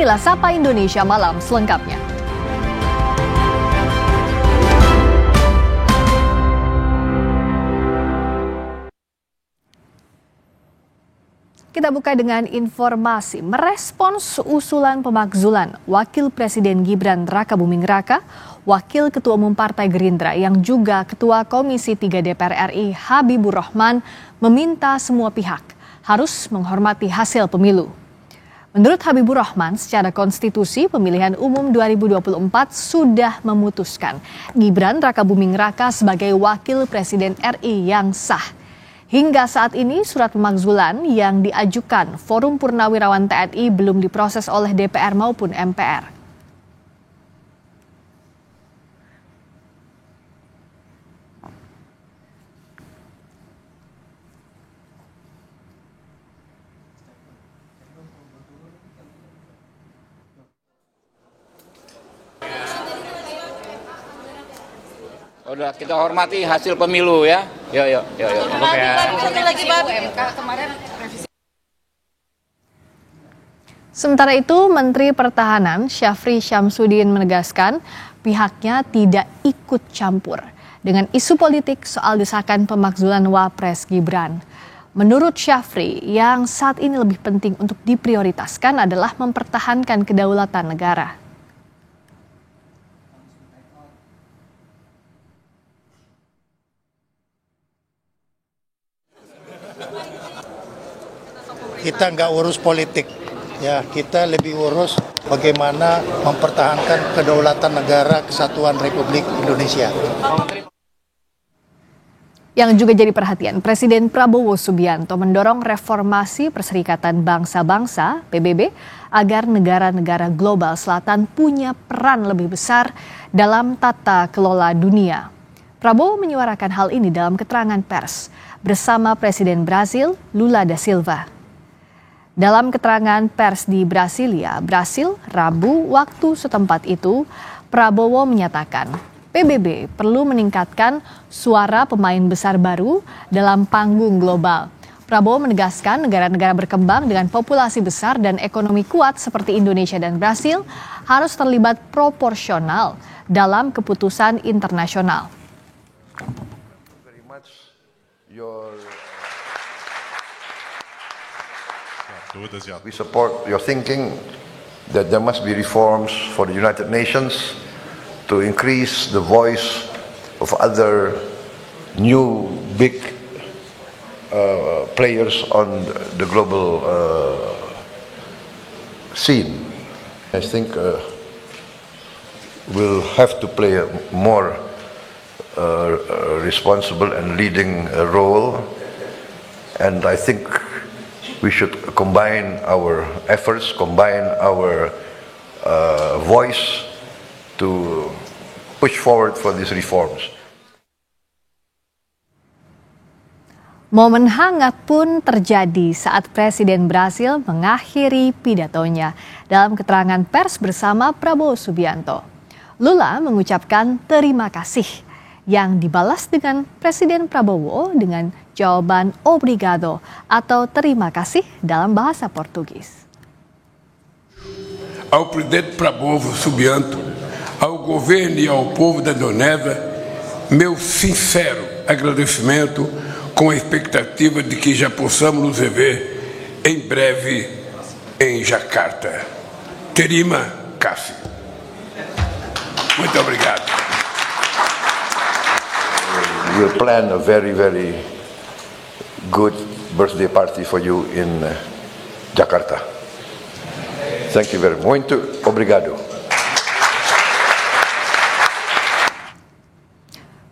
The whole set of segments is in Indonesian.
Inilah Sapa Indonesia Malam selengkapnya. Kita buka dengan informasi merespons usulan pemakzulan Wakil Presiden Gibran Rakabuming Raka, Wakil Ketua Umum Partai Gerindra yang juga Ketua Komisi 3 DPR RI Habibur Rahman meminta semua pihak harus menghormati hasil pemilu. Menurut Habibur Rahman, secara konstitusi pemilihan umum 2024 sudah memutuskan Gibran Rakabuming Raka sebagai Wakil Presiden RI yang sah. Hingga saat ini surat pemakzulan yang diajukan Forum Purnawirawan TNI belum diproses oleh DPR maupun MPR. Udah, kita hormati hasil pemilu ya. Yuk. Sementara itu, Menteri Pertahanan Syafri Syamsuddin menegaskan pihaknya tidak ikut campur dengan isu politik soal desakan pemakzulan Wapres Gibran. Menurut Syafri, yang saat ini lebih penting untuk diprioritaskan adalah mempertahankan kedaulatan negara. Kita nggak urus politik, ya kita lebih urus bagaimana mempertahankan kedaulatan negara kesatuan Republik Indonesia. Yang juga jadi perhatian, Presiden Prabowo Subianto mendorong reformasi Perserikatan Bangsa-Bangsa (PBB) agar negara-negara global selatan punya peran lebih besar dalam tata kelola dunia. Prabowo menyuarakan hal ini dalam keterangan pers bersama Presiden Brasil Lula da Silva. Dalam keterangan pers di Brasilia, Brasil, Rabu waktu setempat itu, Prabowo menyatakan PBB perlu meningkatkan suara pemain besar baru dalam panggung global. Prabowo menegaskan negara-negara berkembang dengan populasi besar dan ekonomi kuat seperti Indonesia dan Brasil harus terlibat proporsional dalam keputusan internasional. We support your thinking that there must be reforms for the United Nations to increase the voice of other new big players on the global scene. I think we'll have to play a more responsible and leading role, and I think we should combine our efforts, combine our voice to push forward for these reforms. Momen hangat pun terjadi saat Presiden Brasil mengakhiri pidatonya dalam keterangan pers bersama Prabowo Subianto. Lula mengucapkan terima kasih yang dibalas dengan Presiden Prabowo dengan jawaban obrigado atau terima kasih dalam bahasa Portugis. Ao presidente Prabowo Subianto, ao governo e ao povo da Indonésia, meu sincero agradecimento com a expectativa de que já possamos nos rever em breve em Jakarta. Terima kasih. Muito obrigado. We'll plan a very good birthday party for you in Jakarta. Thank you very much. Muito obrigado.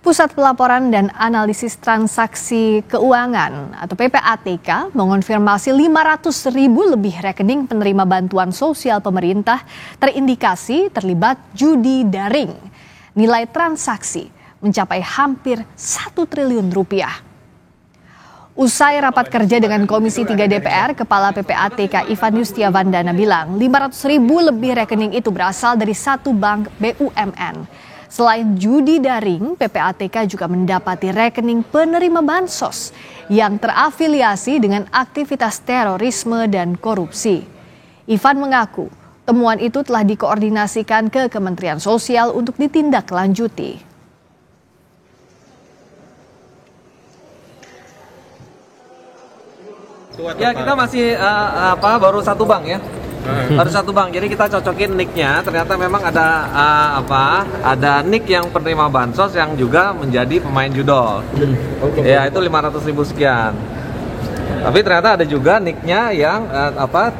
Pusat Pelaporan dan Analisis Transaksi Keuangan atau PPATK mengonfirmasi 500.000 lebih rekening penerima bantuan sosial pemerintah terindikasi terlibat judi daring. Nilai transaksi mencapai hampir 1 triliun rupiah. Usai rapat kerja dengan Komisi 3 DPR, Kepala PPATK Ivan Yustiavandana bilang 500.000 lebih rekening itu berasal dari satu bank BUMN. Selain judi daring, PPATK juga mendapati rekening penerima bansos yang terafiliasi dengan aktivitas terorisme dan korupsi. Ivan mengaku Temuan itu telah dikoordinasikan ke Kementerian Sosial untuk ditindaklanjuti. Ya, kita masih baru satu bank ya. Baru satu bank. Jadi kita cocokin nicknya. Ternyata memang ada ada nick yang penerima bansos yang juga menjadi pemain judol. Ya, itu 500.000 sekian. Tapi ternyata ada juga nicknya yang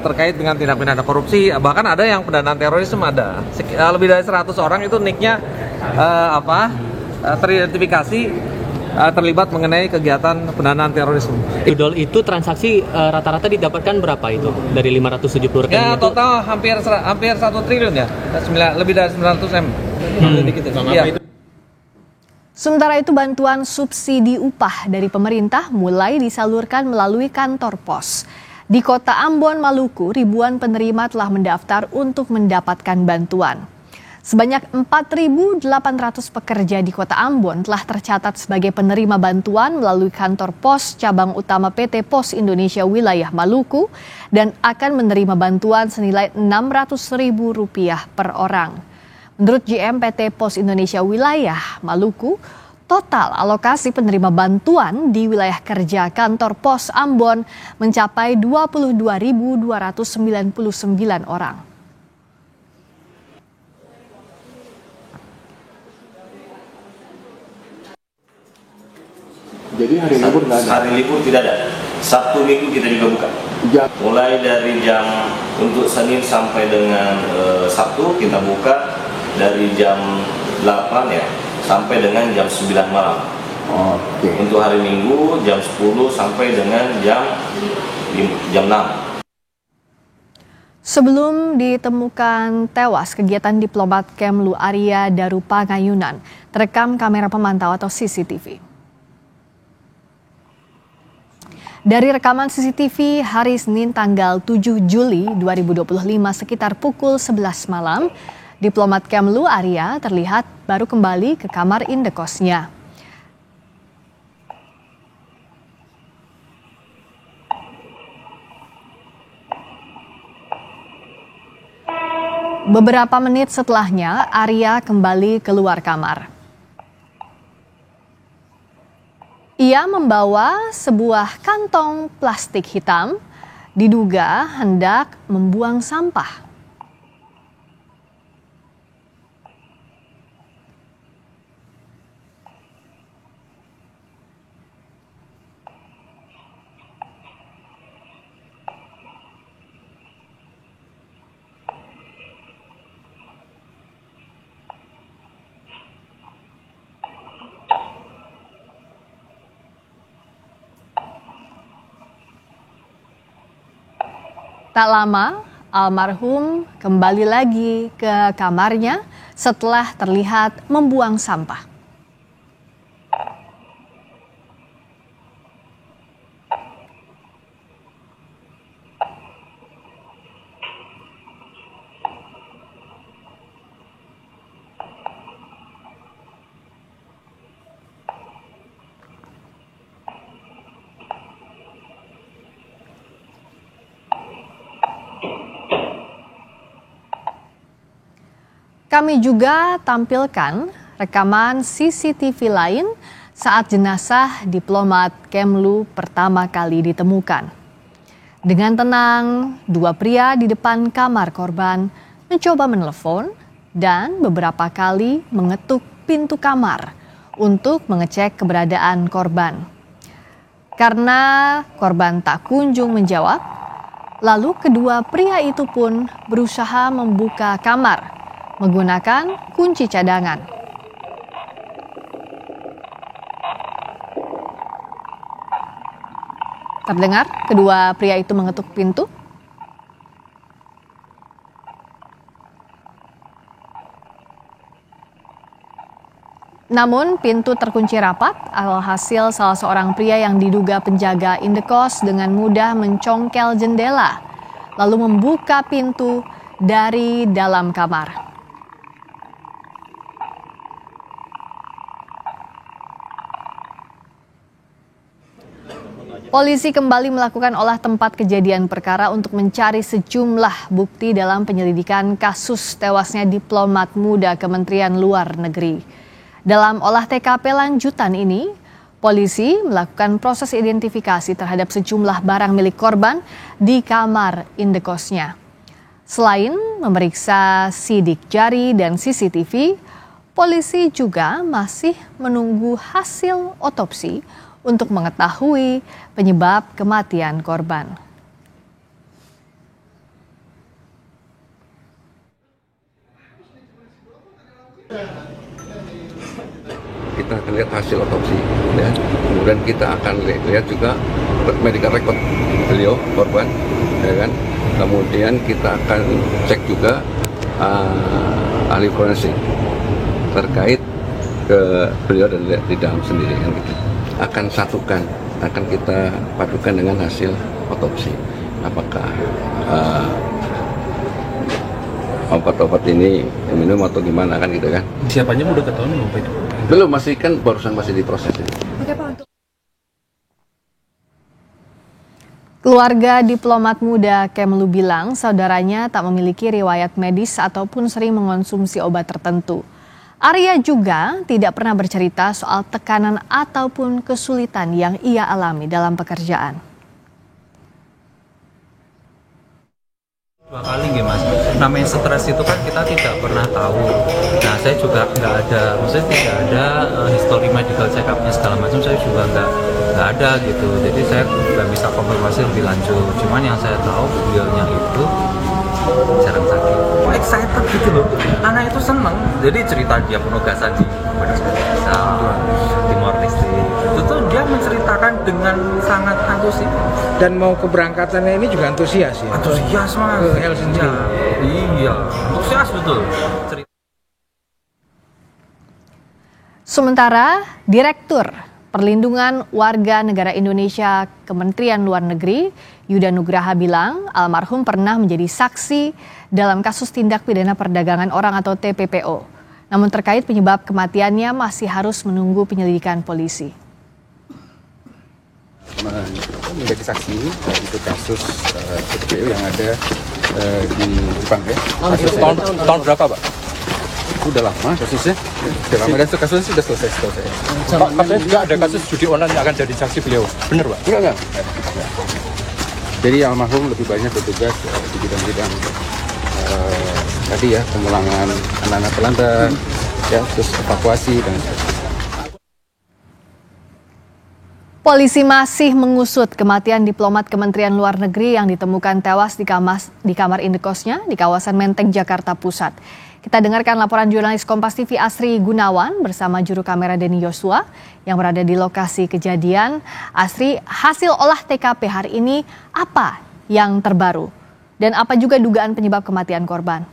terkait dengan tindak pidana korupsi. Bahkan ada yang pendanaan terorisme ada. Lebih dari 100 orang itu nicknya teridentifikasi terlibat mengenai kegiatan pendanaan terorisme. Judol itu transaksi rata-rata didapatkan berapa itu dari 570 rekening ya, itu? total hampir 1 triliun ya, lebih dari 900 M. Sementara itu bantuan subsidi upah dari pemerintah mulai disalurkan melalui kantor pos. Di kota Ambon, Maluku, ribuan penerima telah mendaftar untuk mendapatkan bantuan. Sebanyak 4.800 pekerja di kota Ambon telah tercatat sebagai penerima bantuan melalui kantor pos cabang utama PT Pos Indonesia Wilayah Maluku dan akan menerima bantuan senilai Rp600.000 per orang. Menurut GM PT Pos Indonesia Wilayah Maluku, total alokasi penerima bantuan di wilayah kerja kantor pos Ambon mencapai 22.299 orang. Jadi hari libur nggak ada? Hari libur tidak ada. Sabtu Minggu kita juga buka. Mulai dari jam untuk Senin sampai dengan Sabtu kita buka dari jam 8 ya sampai dengan jam 9 malam. Oke. Untuk hari Minggu jam 10 sampai dengan jam 6. Sebelum ditemukan tewas, kegiatan diplomat Kemlu Arya Darupangayunan terekam kamera pemantau atau CCTV. Dari rekaman CCTV hari Senin tanggal 7 Juli 2025 sekitar pukul 11 malam, diplomat Kemlu Arya terlihat baru kembali ke kamar indekosnya. Beberapa menit setelahnya, Arya kembali keluar kamar. Ia membawa sebuah kantong plastik hitam, diduga hendak membuang sampah. Tak lama, almarhum kembali lagi ke kamarnya setelah terlihat membuang sampah. Kami juga tampilkan rekaman CCTV lain saat jenazah diplomat Kemlu pertama kali ditemukan. Dengan tenang, dua pria di depan kamar korban mencoba menelepon dan beberapa kali mengetuk pintu kamar untuk mengecek keberadaan korban. Karena korban tak kunjung menjawab, lalu kedua pria itu pun berusaha membuka kamar menggunakan kunci cadangan. Terdengar kedua pria itu mengetuk pintu. Namun pintu terkunci rapat, alhasil salah seorang pria yang diduga penjaga indekos dengan mudah mencongkel jendela, lalu membuka pintu dari dalam kamar. Polisi kembali melakukan olah tempat kejadian perkara untuk mencari sejumlah bukti dalam penyelidikan kasus tewasnya diplomat muda Kementerian Luar Negeri. Dalam olah TKP lanjutan ini, polisi melakukan proses identifikasi terhadap sejumlah barang milik korban di kamar indekosnya. Selain memeriksa sidik jari dan CCTV, polisi juga masih menunggu hasil otopsi untuk mengetahui penyebab kematian korban. Kita akan lihat hasil otopsi, ya. Kemudian kita akan lihat juga medical record beliau korban, ya kan. Kemudian kita akan cek juga ahli forensik terkait ke beliau dan di dalam sendiri, kan gitu. Akan satukan, akan kita padukan dengan hasil otopsi. Apakah obat-obat ini minum atau gimana, kan gitu kan? Siapanya udah ketahuan belum itu? Belum, masih kan barusan masih diproses. Keluarga diplomat muda Kemlu bilang saudaranya tak memiliki riwayat medis ataupun sering mengonsumsi obat tertentu. Arya juga tidak pernah bercerita soal tekanan ataupun kesulitan yang ia alami dalam pekerjaan. 2 kali nggih Mas, namanya stres itu kan kita tidak pernah tahu. Nah saya juga nggak ada, maksudnya tidak ada history medical check up-nya segala macam, saya juga nggak ada gitu. Jadi saya nggak bisa konfirmasi lebih lanjut. Cuman yang saya tahu beliaunya itu jarang sakit. Excited gitu loh, anak itu seneng. Jadi cerita dia penugasan di Timor Leste, itu tuh dia menceritakan dengan sangat antusias. Dan mau keberangkatannya ini juga antusias ya? Antusias Mas. Ke Helsinki. Iya, antusias betul. Sementara Direktur Perlindungan Warga Negara Indonesia Kementerian Luar Negeri Yuda Nugraha bilang almarhum pernah menjadi saksi dalam kasus tindak pidana perdagangan orang atau TPPO. Namun terkait penyebab kematiannya masih harus menunggu penyelidikan polisi. Menjadi saksi untuk kasus TPPO yang ada di Jepang ya. Tahun berapa Pak? Udah lama kasusnya, udah lama dan kasusnya sudah selesai. Pak, katanya juga ada kasus judi online yang akan jadi saksi beliau, benar Pak? Enggak. Jadi almarhum lebih banyak bertugas di bidang-bidang tadi ya, pemulangan anak-anak pelantar, ya, terus evakuasi dan sebagainya. Polisi masih mengusut kematian diplomat Kementerian Luar Negeri yang ditemukan tewas di kamar indekosnya di kawasan Menteng, Jakarta Pusat. Kita dengarkan laporan jurnalis Kompas TV Asri Gunawan bersama juru kamera Denny Yosua yang berada di lokasi kejadian. Asri, hasil olah TKP hari ini apa yang terbaru? Dan apa juga dugaan penyebab kematian korban?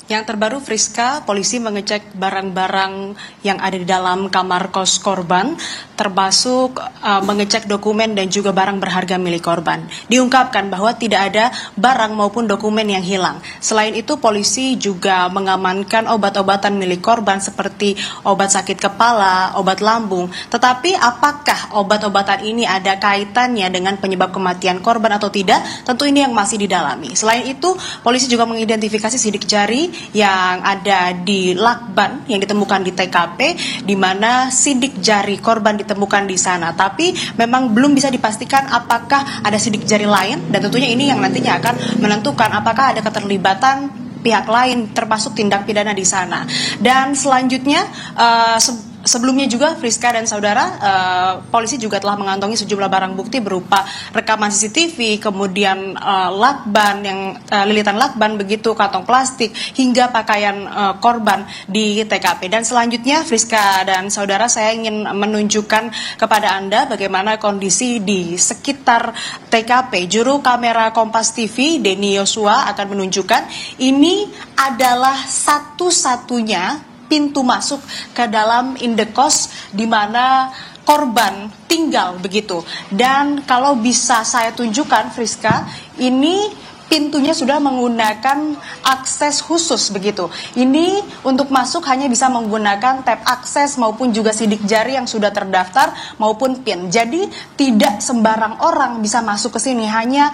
Yang terbaru, Friska, polisi mengecek barang-barang yang ada di dalam kamar kos korban, termasuk mengecek dokumen dan juga barang berharga milik korban. Diungkapkan bahwa tidak ada barang maupun dokumen yang hilang. Selain itu, polisi juga mengamankan obat-obatan milik korban seperti obat sakit kepala, obat lambung. Tetapi apakah obat-obatan ini ada kaitannya dengan penyebab kematian korban atau tidak? Tentu ini yang masih didalami. Selain itu, polisi juga mengidentifikasi sidik jari yang ada di lakban yang ditemukan di TKP, di mana sidik jari korban ditemukan di sana. Tapi memang belum bisa dipastikan apakah ada sidik jari lain, dan tentunya ini yang nantinya akan menentukan apakah ada keterlibatan pihak lain termasuk tindak pidana di sana. Dan selanjutnya sebelumnya juga Friska dan saudara, polisi juga telah mengantongi sejumlah barang bukti berupa rekaman CCTV, kemudian lakban yang lilitan lakban begitu, kantong plastik hingga pakaian korban di TKP. Dan selanjutnya Friska dan saudara, saya ingin menunjukkan kepada Anda bagaimana kondisi di sekitar TKP. Juru kamera Kompas TV Denny Yosua akan menunjukkan ini adalah satu-satunya pintu masuk ke dalam indekos di mana korban tinggal begitu. Dan kalau bisa saya tunjukkan Friska, ini pintunya sudah menggunakan akses khusus begitu. Ini untuk masuk hanya bisa menggunakan tab akses maupun juga sidik jari yang sudah terdaftar maupun PIN. Jadi tidak sembarang orang bisa masuk ke sini, hanya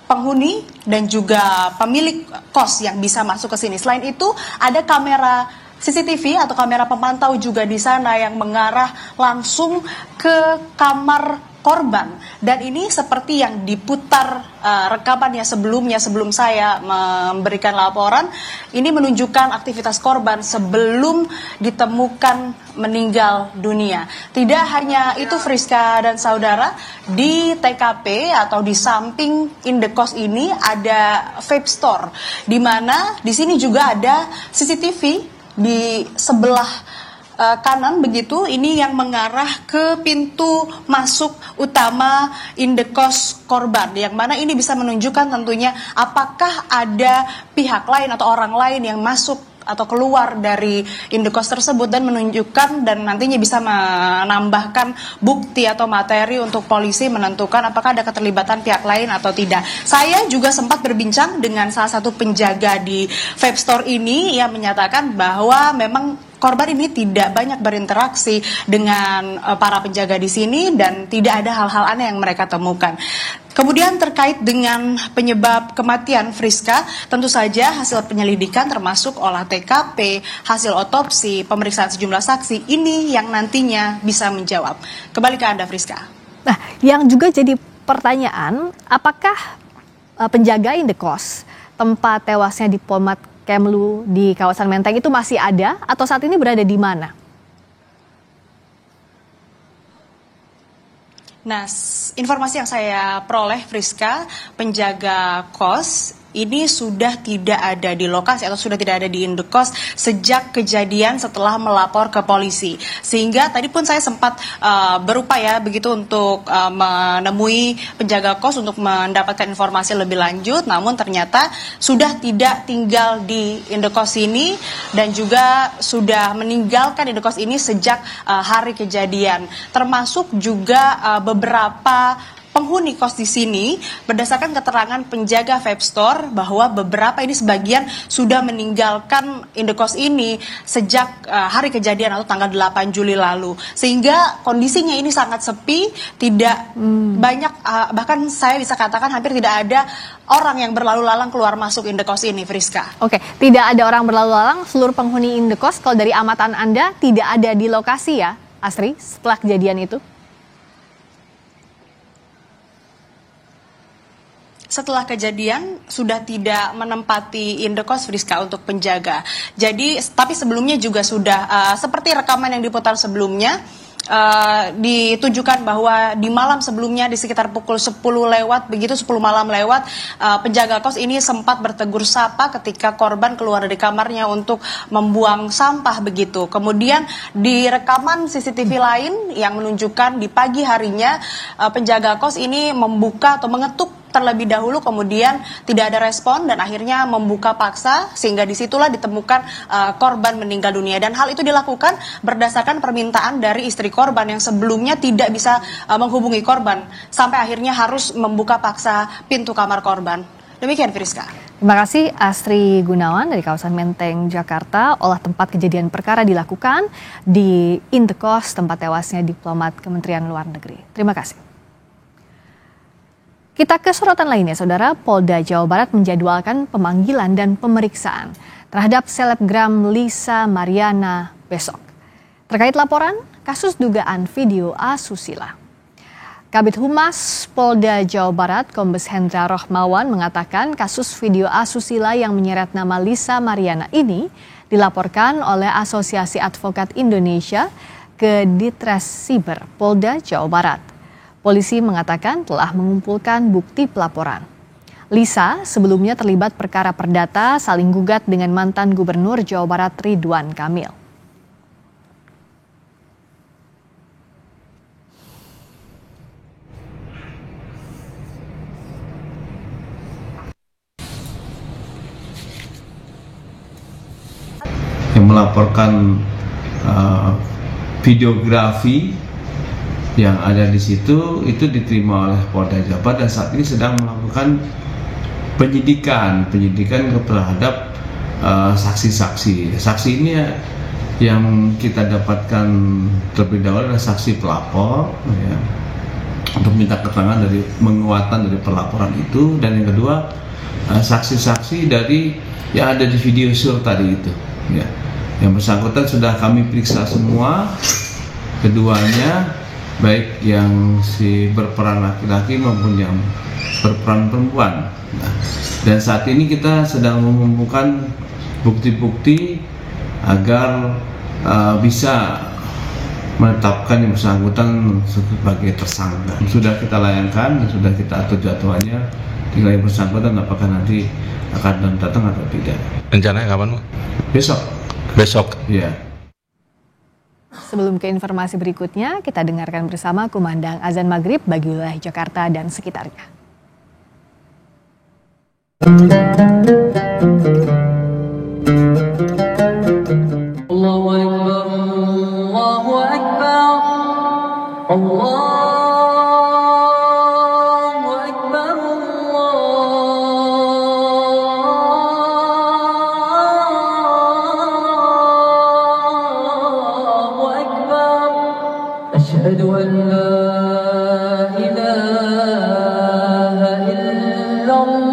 penghuni dan juga pemilik kos yang bisa masuk ke sini. Selain itu ada kamera CCTV atau kamera pemantau juga di sana yang mengarah langsung ke kamar korban, dan ini seperti yang diputar rekamannya sebelumnya sebelum saya memberikan laporan. Ini menunjukkan aktivitas korban sebelum ditemukan meninggal dunia. Tidak hanya itu, Friska dan saudara, di TKP atau di samping indekos ini ada vape store, di mana di sini juga ada CCTV di sebelah kanan begitu, ini yang mengarah ke pintu masuk utama indekos korban, yang mana ini bisa menunjukkan tentunya apakah ada pihak lain atau orang lain yang masuk atau keluar dari indekos tersebut, dan menunjukkan dan nantinya bisa menambahkan bukti atau materi untuk polisi menentukan apakah ada keterlibatan pihak lain atau tidak. Saya juga sempat berbincang dengan salah satu penjaga di vape store ini yang menyatakan bahwa memang korban ini tidak banyak berinteraksi dengan para penjaga di sini dan tidak ada hal-hal aneh yang mereka temukan. Kemudian terkait dengan penyebab kematian Friska, tentu saja hasil penyelidikan termasuk olah TKP, hasil otopsi, pemeriksaan sejumlah saksi, ini yang nantinya bisa menjawab. Kembali ke Anda, Friska. Nah, yang juga jadi pertanyaan, apakah penjaga indekos tempat tewasnya diplomat Kemlu di kawasan Menteng itu masih ada atau saat ini berada di mana? Nah, informasi yang saya peroleh, Friska, penjaga kos ini sudah tidak ada di lokasi atau sudah tidak ada di indekos sejak kejadian setelah melapor ke polisi. Sehingga tadi pun saya sempat berupaya begitu untuk menemui penjaga kos untuk mendapatkan informasi lebih lanjut, namun ternyata sudah tidak tinggal di indekos ini dan juga sudah meninggalkan indekos ini sejak hari kejadian. Termasuk juga beberapa penghuni kos di sini, berdasarkan keterangan penjaga vape store, bahwa beberapa ini sebagian sudah meninggalkan indekos ini sejak hari kejadian atau tanggal 8 Juli lalu. Sehingga kondisinya ini sangat sepi, tidak banyak, bahkan saya bisa katakan hampir tidak ada orang yang berlalu lalang keluar masuk indekos ini, Friska. Oke, tidak ada orang berlalu lalang, seluruh penghuni indekos, kalau dari amatan Anda tidak ada di lokasi ya, Astri, setelah kejadian itu? Setelah kejadian sudah tidak menempati indekos, Friska, untuk penjaga. Jadi, tapi sebelumnya juga sudah seperti rekaman yang diputar sebelumnya, ditujukan bahwa di malam sebelumnya di sekitar pukul 10 lewat, begitu 10 malam lewat, penjaga kos ini sempat bertegur sapa ketika korban keluar dari kamarnya untuk membuang sampah begitu. Kemudian di rekaman CCTV lain yang menunjukkan di pagi harinya penjaga kos ini membuka atau mengetuk terlebih dahulu, kemudian tidak ada respon dan akhirnya membuka paksa sehingga disitulah ditemukan korban meninggal dunia, dan hal itu dilakukan berdasarkan permintaan dari istri korban yang sebelumnya tidak bisa menghubungi korban sampai akhirnya harus membuka paksa pintu kamar korban. Demikian, Friska. Terima kasih Astri Gunawan dari kawasan Menteng, Jakarta. Olah tempat kejadian perkara dilakukan di indekos tempat tewasnya diplomat Kementerian Luar Negeri. Terima kasih. Kita ke sorotan lainnya, Saudara. Polda Jawa Barat menjadwalkan pemanggilan dan pemeriksaan terhadap selebgram Lisa Mariana besok terkait laporan kasus dugaan video asusila. Kabid Humas Polda Jawa Barat, Kombes Hendra Rohmawan, mengatakan kasus video asusila yang menyeret nama Lisa Mariana ini dilaporkan oleh Asosiasi Advokat Indonesia ke Ditres Siber Polda Jawa Barat. Polisi mengatakan telah mengumpulkan bukti pelaporan. Lisa sebelumnya terlibat perkara perdata saling gugat dengan mantan Gubernur Jawa Barat Ridwan Kamil. Yang melaporkan videografi yang ada di situ itu diterima oleh Polda Jabar dan saat ini sedang melakukan penyidikan terhadap saksi-saksi. Saksi ini yang kita dapatkan terlebih dahulu adalah saksi pelapor, ya, untuk minta keterangan dari menguatan dari pelaporan itu, dan yang kedua saksi-saksi dari yang ada di video sur tadi itu, ya. Yang bersangkutan sudah kami periksa semua, keduanya, baik yang si berperan laki-laki maupun yang berperan perempuan. Nah, dan saat ini kita sedang mengumpulkan bukti-bukti agar bisa menetapkan yang bersangkutan sebagai tersangka. Sudah kita layangkan, sudah kita atur jadwalnya, tinggal yang bersangkutan apakah nanti akan datang atau tidak. Rencananya kapan, Bu? Besok. Besok? Iya. Sebelum ke informasi berikutnya, kita dengarkan bersama kumandang azan maghrib bagi wilayah Jakarta dan sekitarnya. Allahu Akbar, Allahu Akbar, Allahu Akbar, Allahu Akbar. Asyhadu an la ilaha illallah.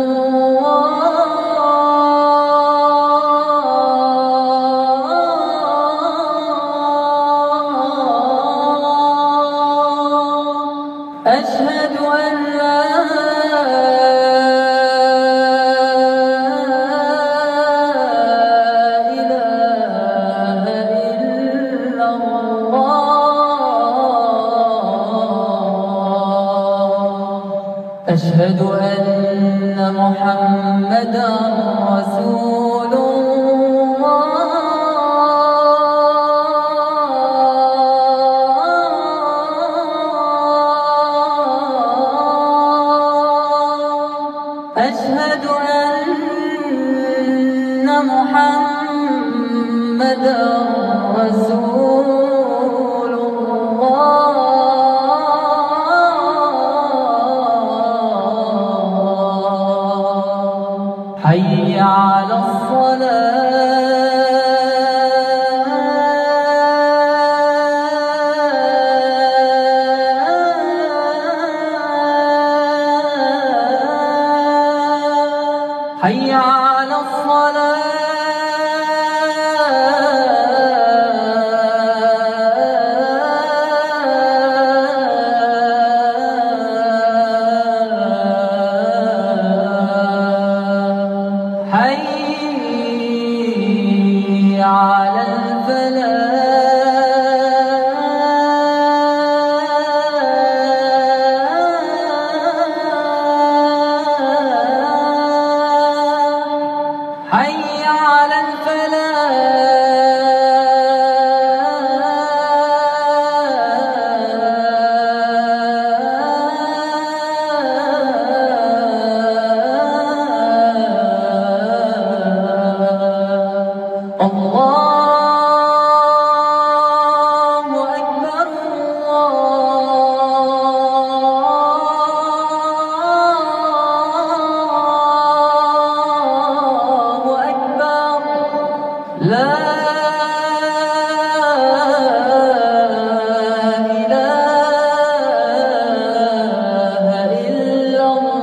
أشهد أن لا إله إلا الله أشهد أن محمدا رسول أشهد أن محمدا رسول الله حي على حي على الصلاة حي على الفلاح حي على الفلاح الله أكبر الله أكبر لا إله إلا الله.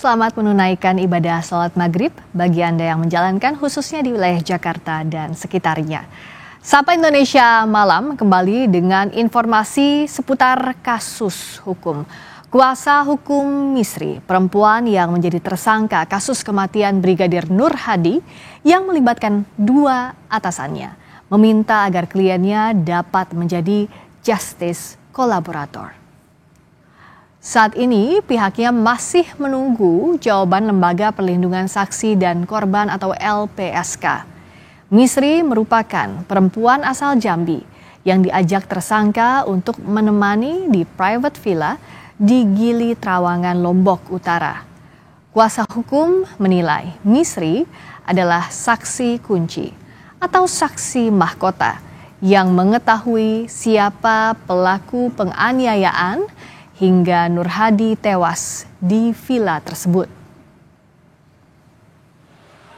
Selamat menunaikan ibadah salat maghrib bagi Anda yang menjalankan khususnya di wilayah Jakarta dan sekitarnya. Sapa Indonesia Malam kembali dengan informasi seputar kasus hukum. Kuasa hukum Misri, perempuan yang menjadi tersangka kasus kematian Brigadir Nur Hadi yang melibatkan dua atasannya, meminta agar kliennya dapat menjadi justice kolaborator. Saat ini pihaknya masih menunggu jawaban Lembaga Perlindungan Saksi dan Korban atau LPSK. Misri merupakan perempuan asal Jambi yang diajak tersangka untuk menemani di private villa di Gili Trawangan, Lombok Utara. Kuasa hukum menilai Misri adalah saksi kunci atau saksi mahkota yang mengetahui siapa pelaku penganiayaan hingga Nur Hadi tewas di villa tersebut.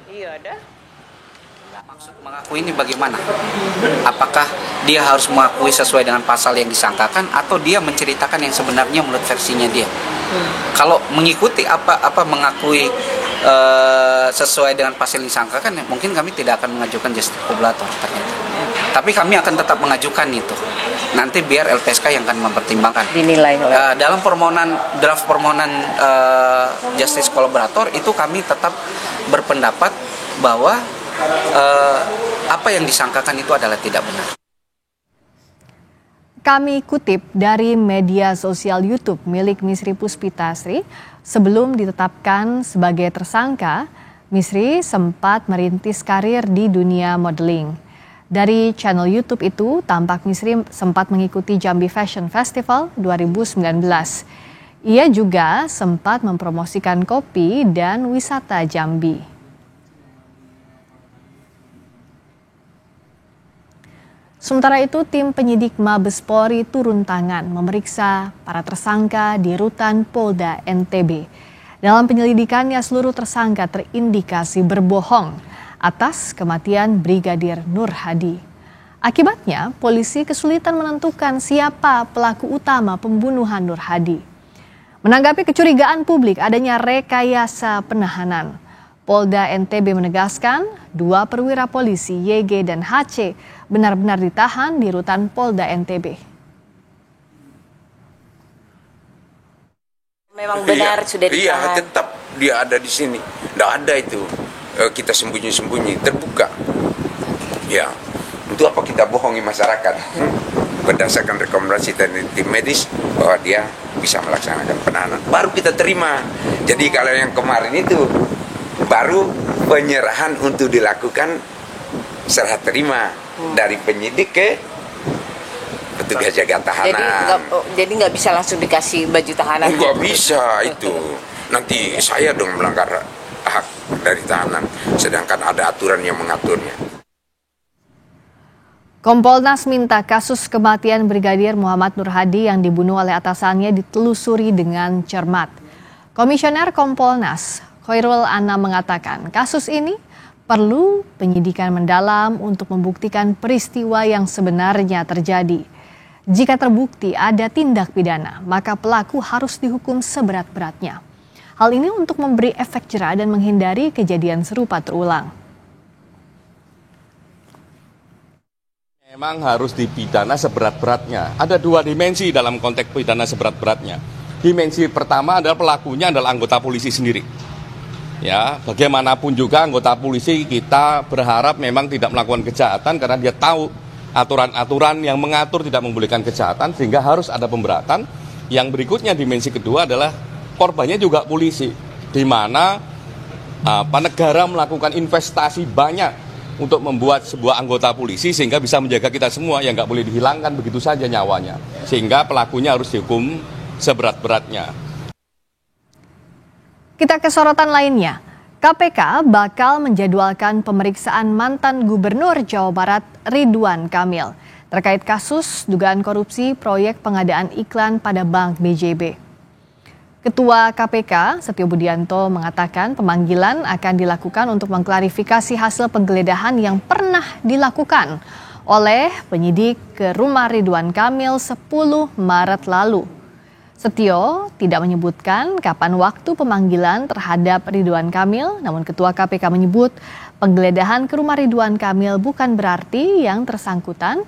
Iya ada. Maksud mengakui ini bagaimana? Apakah dia harus mengakui sesuai dengan pasal yang disangkakan atau dia menceritakan yang sebenarnya menurut versinya dia? Kalau mengikuti mengakui sesuai dengan pasal yang disangkakan, mungkin kami tidak akan mengajukan justice collaborator ternyata. Tapi kami akan tetap mengajukan itu. Nanti biar LPSK yang akan mempertimbangkan. Dinilai dalam draft permohonan justice collaborator itu kami tetap berpendapat bahwa apa yang disangkakan itu adalah tidak benar. Kami kutip dari media sosial YouTube milik Misri Puspitasri, sebelum ditetapkan sebagai tersangka, Misri sempat merintis karir di dunia modeling. Dari channel YouTube itu, tampak Misri sempat mengikuti Jambi Fashion Festival 2019. Ia juga sempat mempromosikan kopi dan wisata Jambi. Sementara itu, tim penyidik Mabes Polri turun tangan memeriksa para tersangka di rutan Polda NTB. Dalam penyelidikannya, seluruh tersangka terindikasi berbohong atas kematian Brigadir Nur Hadi. Akibatnya, polisi kesulitan menentukan siapa pelaku utama pembunuhan Nur Hadi. Menanggapi kecurigaan publik adanya rekayasa penahanan, Polda NTB menegaskan 2 perwira polisi YG dan HC benar-benar ditahan di rutan Polda NTB. Memang benar sudah ditahan. Iya, tetap dia ada di sini. Tidak ada itu kita sembunyi-sembunyi, terbuka. Ya, untuk apa kita bohongi masyarakat? Berdasarkan rekomendasi dari tim medis bahwa dia bisa melaksanakan penahanan. Baru kita terima. Jadi kalau yang kemarin itu baru penyerahan untuk dilakukan serah terima dari penyidik ke petugas jaga tahanan. Jadi nggak bisa langsung dikasih baju tahanan? Nggak bisa itu. Nanti saya dong melanggar hak dari tahanan. Sedangkan ada aturan yang mengaturnya. Kompolnas minta kasus kematian Brigadir Muhammad Nur Hadi yang dibunuh oleh atasannya ditelusuri dengan cermat. Komisioner Kompolnas Khairul Anam mengatakan kasus ini perlu penyidikan mendalam untuk membuktikan peristiwa yang sebenarnya terjadi. Jika terbukti ada tindak pidana, maka pelaku harus dihukum seberat-beratnya. Hal ini untuk memberi efek jera dan menghindari kejadian serupa terulang. Memang harus dipidana seberat-beratnya. Ada 2 dimensi dalam konteks pidana seberat-beratnya. Dimensi pertama adalah pelakunya adalah anggota polisi sendiri. Ya, bagaimanapun juga anggota polisi kita berharap memang tidak melakukan kejahatan karena dia tahu aturan-aturan yang mengatur tidak membolehkan kejahatan sehingga harus ada pemberatan. Yang berikutnya dimensi kedua adalah korbannya juga polisi, di mana negara melakukan investasi banyak untuk membuat sebuah anggota polisi sehingga bisa menjaga kita semua yang nggak boleh dihilangkan begitu saja nyawanya, sehingga pelakunya harus dihukum seberat-beratnya. Kita ke sorotan lainnya. KPK bakal menjadwalkan pemeriksaan mantan Gubernur Jawa Barat Ridwan Kamil terkait kasus dugaan korupsi proyek pengadaan iklan pada Bank BJB. Ketua KPK Setio Budianto mengatakan pemanggilan akan dilakukan untuk mengklarifikasi hasil penggeledahan yang pernah dilakukan oleh penyidik ke rumah Ridwan Kamil 10 Maret lalu. Setio tidak menyebutkan kapan waktu pemanggilan terhadap Ridwan Kamil, namun Ketua KPK menyebut penggeledahan ke rumah Ridwan Kamil bukan berarti yang tersangkutan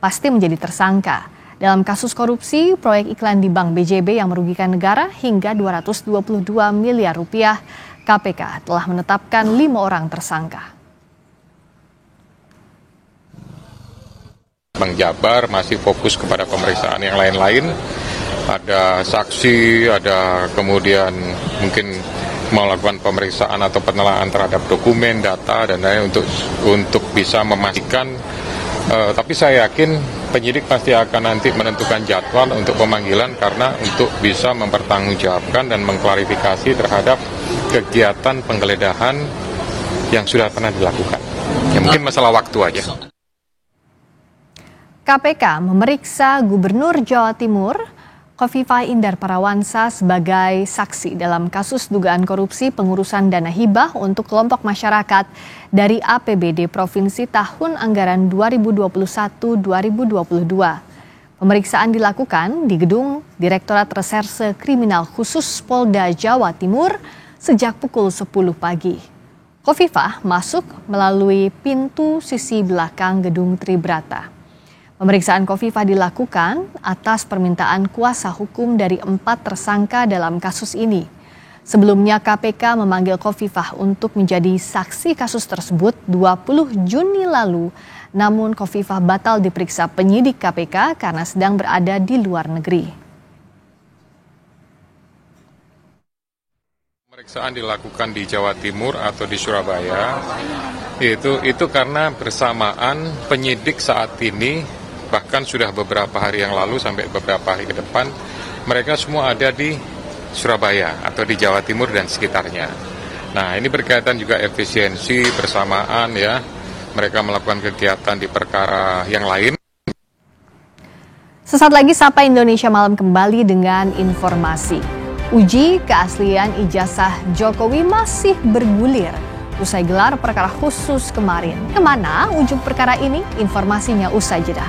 pasti menjadi tersangka. Dalam kasus korupsi proyek iklan di Bank BJB yang merugikan negara hingga 222 miliar rupiah, KPK telah menetapkan 5 orang tersangka. Bank Jabar masih fokus kepada pemeriksaan yang lain-lain. Ada saksi, ada kemudian mungkin melakukan pemeriksaan atau penelaahan terhadap dokumen, data, dan lain-lain untuk bisa memastikan. Tapi saya yakin penyidik pasti akan nanti menentukan jadwal untuk pemanggilan karena untuk bisa mempertanggungjawabkan dan mengklarifikasi terhadap kegiatan penggeledahan yang sudah pernah dilakukan. Ya mungkin masalah waktu aja. KPK memeriksa Gubernur Jawa Timur Khofifah Indar Parawansa sebagai saksi dalam kasus dugaan korupsi pengurusan dana hibah untuk kelompok masyarakat dari APBD Provinsi tahun anggaran 2021-2022. Pemeriksaan dilakukan di gedung Direktorat Reserse Kriminal Khusus Polda Jawa Timur sejak pukul 10 pagi. Khofifah masuk melalui pintu sisi belakang gedung Tribrata. Pemeriksaan Khofifah dilakukan atas permintaan kuasa hukum dari 4 tersangka dalam kasus ini. Sebelumnya KPK memanggil Khofifah untuk menjadi saksi kasus tersebut 20 Juni lalu. Namun Khofifah batal diperiksa penyidik KPK karena sedang berada di luar negeri. Pemeriksaan dilakukan di Jawa Timur atau di Surabaya. Itu karena bersamaan penyidik saat ini bahkan sudah beberapa hari yang lalu sampai beberapa hari ke depan, mereka semua ada di Surabaya atau di Jawa Timur dan sekitarnya. Nah, ini berkaitan juga efisiensi bersamaan ya, mereka melakukan kegiatan di perkara yang lain. Sesaat lagi Sapa Indonesia Malam kembali dengan informasi. Uji keaslian ijazah Jokowi masih bergulir. Usai gelar perkara khusus kemarin. Kemana ujung perkara ini? Informasinya usai jeda.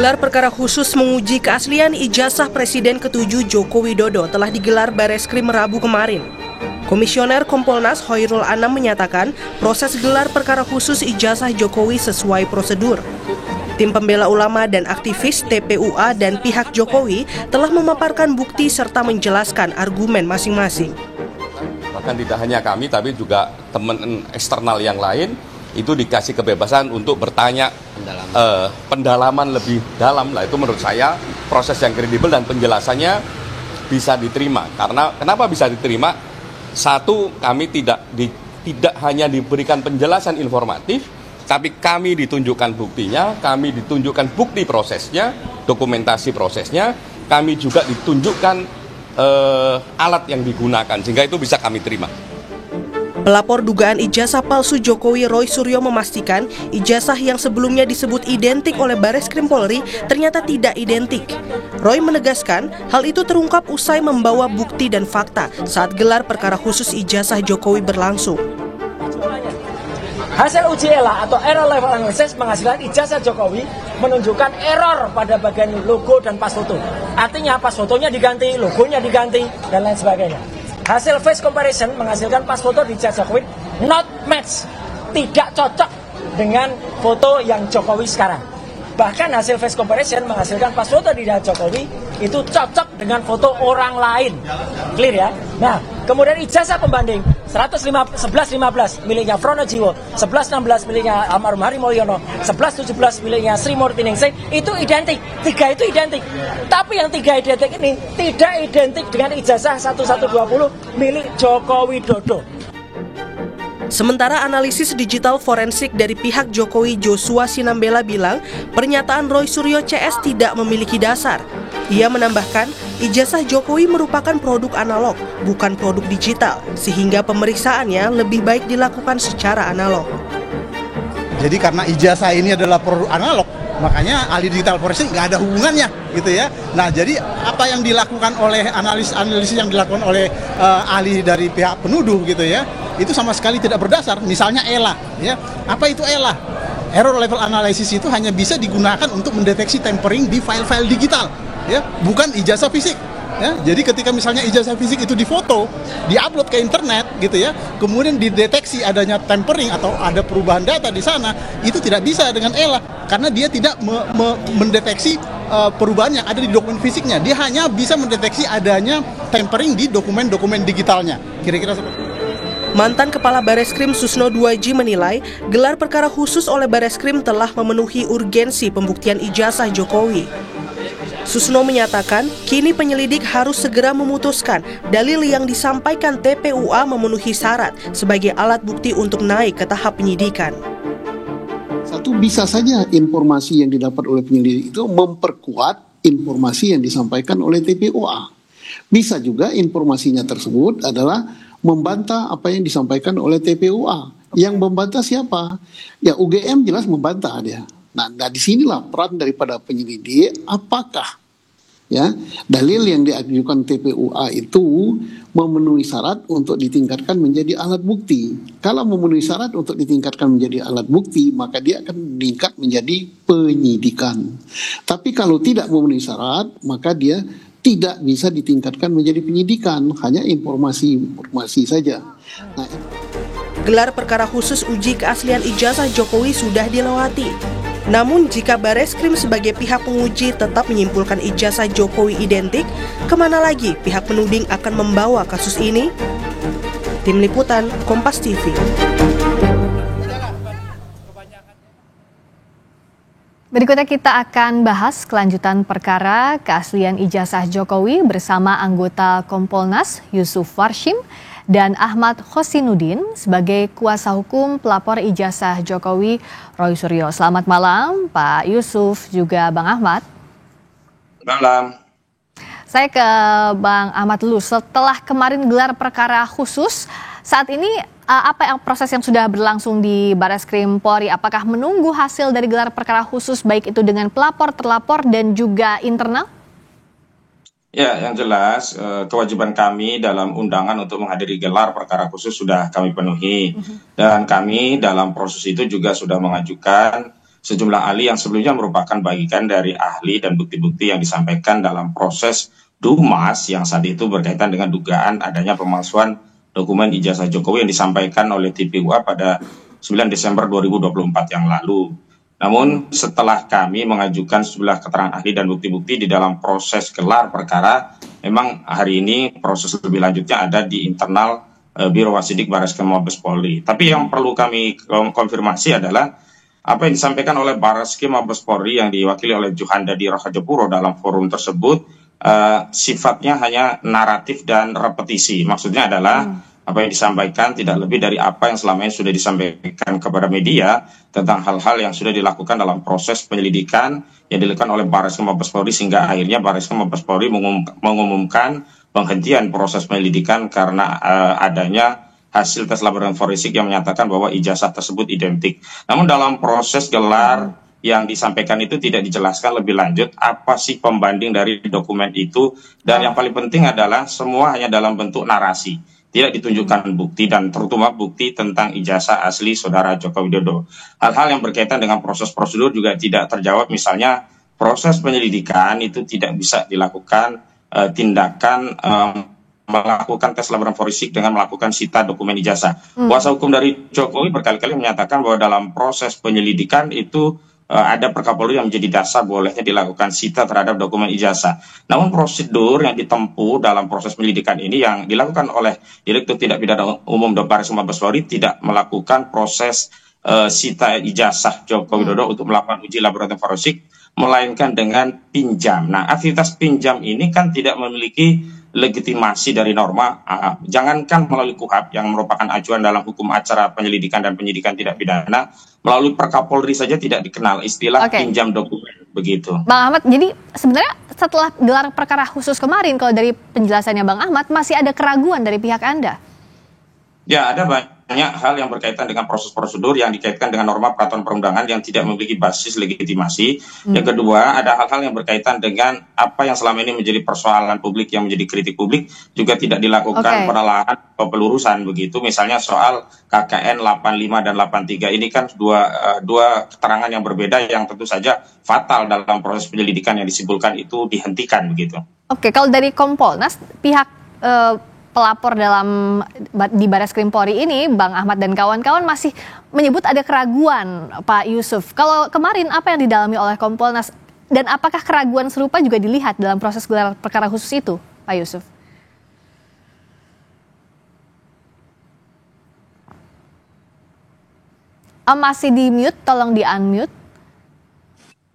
Gelar perkara khusus menguji keaslian ijazah Presiden ke-7 Joko Widodo telah digelar Bareskrim Rabu kemarin. Komisioner Kompolnas Hoirul Anam menyatakan proses gelar perkara khusus ijazah Jokowi sesuai prosedur. Tim pembela ulama dan aktivis TPUA dan pihak Jokowi telah memaparkan bukti serta menjelaskan argumen masing-masing. Bahkan tidak hanya kami, tapi juga teman eksternal yang lain itu dikasih kebebasan untuk bertanya pendalaman lebih dalam. Lah itu menurut saya proses yang kredibel dan penjelasannya bisa diterima. Karena kenapa bisa diterima? Satu, kami tidak hanya diberikan penjelasan informatif, tapi kami ditunjukkan buktinya, kami ditunjukkan bukti prosesnya, dokumentasi prosesnya, kami juga ditunjukkan alat yang digunakan, sehingga itu bisa kami terima. Pelapor dugaan ijazah palsu Jokowi Roy Suryo memastikan ijazah yang sebelumnya disebut identik oleh Bareskrim Polri ternyata tidak identik. Roy menegaskan hal itu terungkap usai membawa bukti dan fakta saat gelar perkara khusus ijazah Jokowi berlangsung. Hasil uji ELA atau error level analysis menghasilkan ijazah Jokowi menunjukkan error pada bagian logo dan pas foto. Artinya pas fotonya diganti, logonya diganti, dan lain sebagainya. Hasil face comparison menghasilkan pas foto di ijazah Jokowi not match, tidak cocok dengan foto yang Jokowi sekarang. Bahkan hasil face comparison menghasilkan pas foto di Jokowi itu cocok dengan foto orang lain. Clear ya? Nah, kemudian ijazah pembanding 1115 miliknya Frono Jiwo, 1116 miliknya almarhum Hari Mulyono, 1117 miliknya Sri Murti Ningsih, itu identik. Tiga itu identik. Tapi yang tiga identik ini tidak identik dengan ijazah 1120 milik Joko Widodo. Sementara analisis digital forensik dari pihak Jokowi Joshua Sinambela bilang pernyataan Roy Suryo CS tidak memiliki dasar. Ia menambahkan ijazah Jokowi merupakan produk analog, bukan produk digital, sehingga pemeriksaannya lebih baik dilakukan secara analog. Jadi karena ijazah ini adalah produk analog, makanya ahli digital forensik nggak ada hubungannya, gitu ya. Nah, jadi apa yang dilakukan oleh analisis yang dilakukan oleh ahli dari pihak penuduh, gitu ya, itu sama sekali tidak berdasar. Misalnya ELA, ya, apa itu ELA? Error level analysis itu hanya bisa digunakan untuk mendeteksi tampering di file-file digital, ya, bukan ijazah fisik. Ya, jadi ketika misalnya ijazah fisik itu difoto, diupload ke internet, gitu ya, kemudian dideteksi adanya tampering atau ada perubahan data di sana, itu tidak bisa dengan ELA karena dia tidak mendeteksi perubahan yang ada di dokumen fisiknya. Dia hanya bisa mendeteksi adanya tampering di dokumen-dokumen digitalnya. Kira-kira seperti itu. Mantan Kepala Bareskrim Susno Duaji menilai gelar perkara khusus oleh Bareskrim telah memenuhi urgensi pembuktian ijazah Jokowi. Susno menyatakan, kini penyelidik harus segera memutuskan dalil yang disampaikan TPUA memenuhi syarat sebagai alat bukti untuk naik ke tahap penyidikan. Satu, bisa saja informasi yang didapat oleh penyelidik itu memperkuat informasi yang disampaikan oleh TPUA. Bisa juga informasinya tersebut adalah membantah apa yang disampaikan oleh TPUA. Yang membantah siapa? Ya UGM jelas membantah dia. Nah, disinilah peran daripada penyelidik, apakah ya dalil yang diajukan TPUA itu memenuhi syarat untuk ditingkatkan menjadi alat bukti. Kalau memenuhi syarat untuk ditingkatkan menjadi alat bukti, maka dia akan meningkat menjadi penyidikan. Tapi kalau tidak memenuhi syarat, maka dia tidak bisa ditingkatkan menjadi penyidikan, hanya informasi saja. Nah, gelar perkara khusus uji keaslian ijazah Jokowi sudah dilewati. Namun jika Bareskrim sebagai pihak penguji tetap menyimpulkan ijazah Jokowi identik, kemana lagi pihak penuding akan membawa kasus ini? Tim Liputan, Kompas TV. Berikutnya kita akan bahas kelanjutan perkara keaslian ijazah Jokowi bersama anggota Kompolnas Yusuf Warshim dan Ahmad Khosinuddin sebagai kuasa hukum pelapor ijazah Jokowi Roy Suryo. Selamat malam Pak Yusuf juga Bang Ahmad. Malam. Saya ke Bang Ahmad dulu. Setelah kemarin gelar perkara khusus, saat ini apa proses yang sudah berlangsung di Bareskrim Polri? Apakah menunggu hasil dari gelar perkara khusus baik itu dengan pelapor, terlapor dan juga internal? Ya, yang jelas kewajiban kami dalam undangan untuk menghadiri gelar perkara khusus sudah kami penuhi. Dan kami dalam proses itu juga sudah mengajukan sejumlah ahli yang sebelumnya merupakan bagian dari ahli dan bukti-bukti yang disampaikan dalam proses Dumas yang saat itu berkaitan dengan dugaan adanya pemalsuan dokumen ijazah Jokowi yang disampaikan oleh TPUA pada 9 Desember 2024 yang lalu. Namun setelah kami mengajukan sejumlah keterangan ahli dan bukti-bukti di dalam proses gelar perkara, memang hari ini proses lebih lanjutnya ada di internal Biro Wasidik Barreskrim Mabes Polri. Tapi yang perlu kami konfirmasi adalah apa yang disampaikan oleh Barreskrim Mabes Polri yang diwakili oleh Juhandadi Rahajapuro dalam forum tersebut sifatnya hanya naratif dan repetisi. Maksudnya adalah apa yang disampaikan tidak lebih dari apa yang selama ini sudah disampaikan kepada media tentang hal-hal yang sudah dilakukan dalam proses penyelidikan yang dilakukan oleh Barreskrim Mabes Polri, sehingga akhirnya Barreskrim Mabes Polri mengumumkan penghentian proses penyelidikan karena adanya hasil tes laboratorium forensik yang menyatakan bahwa ijazah tersebut identik. Namun dalam proses gelar yang disampaikan itu tidak dijelaskan lebih lanjut apa sih pembanding dari dokumen itu, dan yang paling penting adalah semua hanya dalam bentuk narasi, tidak ditunjukkan bukti dan terutama bukti tentang ijazah asli saudara Joko Widodo. Hal-hal yang berkaitan dengan proses prosedur juga tidak terjawab, misalnya proses penyelidikan itu tidak bisa dilakukan tindakan melakukan tes laboratorium forensik dengan melakukan sita dokumen ijazah. Kuasa hukum dari Jokowi berkali-kali menyatakan bahwa dalam proses penyelidikan itu ada perkapolri yang menjadi dasar bolehnya dilakukan sita terhadap dokumen ijazah. Namun prosedur yang ditempuh dalam proses penyelidikan ini yang dilakukan oleh Direktur Tindak Pidana Umum Barreskrim Mabes Polri tidak melakukan proses sita ijazah Joko Widodo untuk melakukan uji laboratorium forensik, melainkan dengan pinjam. Nah, aktivitas pinjam ini kan tidak memiliki legitimasi dari norma, jangankan melalui KUHP yang merupakan acuan dalam hukum acara penyelidikan dan penyidikan tidak pidana, melalui Perkapolri saja tidak dikenal istilah pinjam dokumen, begitu. Bang Ahmad, jadi sebenarnya setelah gelar perkara khusus kemarin, kalau dari penjelasannya Bang Ahmad, masih ada keraguan dari pihak Anda? Ya, ada banyak hal yang berkaitan dengan proses prosedur yang dikaitkan dengan norma peraturan perundangan yang tidak memiliki basis legitimasi. Yang kedua, ada hal-hal yang berkaitan dengan apa yang selama ini menjadi persoalan publik, yang menjadi kritik publik, juga tidak dilakukan penelaahan atau pelurusan begitu. Misalnya soal KKN 85 dan 83 ini kan dua keterangan yang berbeda yang tentu saja fatal dalam proses penyelidikan yang disimpulkan itu dihentikan begitu. Oke, kalau dari Kompolnas, pihak pelapor di Barreskrim Polri ini, Bang Ahmad dan kawan-kawan masih menyebut ada keraguan, Pak Yusuf. Kalau kemarin apa yang didalami oleh Kompolnas, dan apakah keraguan serupa juga dilihat dalam proses gelar perkara khusus itu, Pak Yusuf? Masih di mute, tolong di unmute.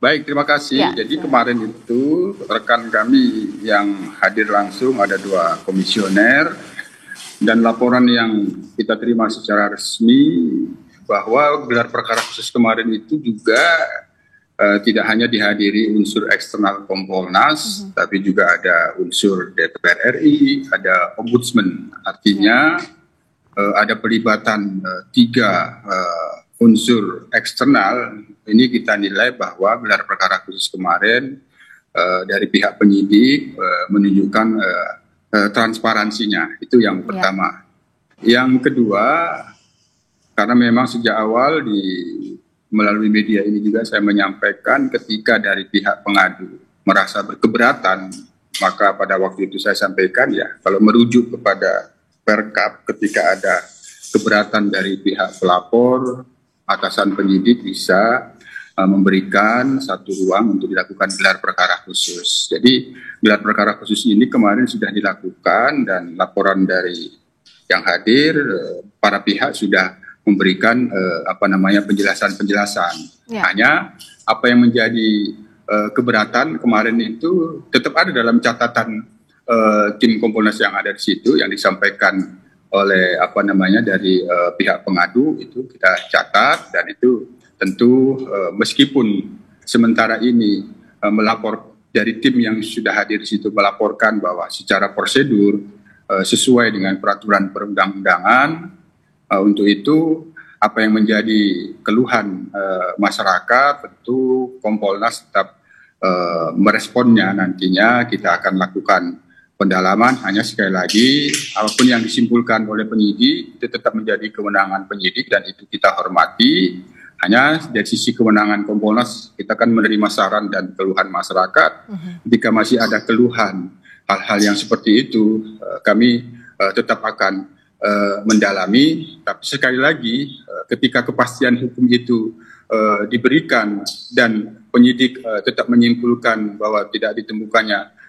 Baik, terima kasih. Jadi kemarin itu rekan kami yang hadir langsung ada 2 komisioner, dan laporan yang kita terima secara resmi bahwa gelar perkara khusus kemarin itu juga tidak hanya dihadiri unsur eksternal Kompolnas, tapi juga ada unsur DPR RI, ada Ombudsman. Artinya ada pelibatan 3 unsur eksternal. Ini kita nilai bahwa gelar perkara khusus kemarin dari pihak penyidik menunjukkan transparansinya. Itu yang pertama. Yang kedua, karena memang sejak awal melalui media ini juga saya menyampaikan ketika dari pihak pengadu merasa berkeberatan, maka pada waktu itu saya sampaikan kalau merujuk kepada Perkap ketika ada keberatan dari pihak pelapor, atasan penyidik bisa memberikan satu ruang untuk dilakukan gelar perkara khusus. Jadi gelar perkara khusus ini kemarin sudah dilakukan, dan laporan dari yang hadir para pihak sudah memberikan penjelasan-penjelasan. Hanya apa yang menjadi keberatan kemarin itu tetap ada dalam catatan tim Kompolnas yang ada di situ, yang disampaikan oleh dari pihak pengadu itu kita catat, dan itu tentu meskipun sementara ini melapor dari tim yang sudah hadir di situ melaporkan bahwa secara prosedur sesuai dengan peraturan perundang-undangan, untuk itu apa yang menjadi keluhan masyarakat tentu Kompolnas tetap meresponnya. Nantinya kita akan lakukan pendalaman. Hanya sekali lagi, apapun yang disimpulkan oleh penyidik itu tetap menjadi kewenangan penyidik, dan itu kita hormati. Hanya dari sisi kewenangan Kompolnas, kita akan menerima saran dan keluhan masyarakat. Jika masih ada keluhan hal-hal yang seperti itu, kami tetap akan mendalami. Tapi sekali lagi, ketika kepastian hukum itu diberikan dan penyidik tetap menyimpulkan bahwa tidak ditemukannya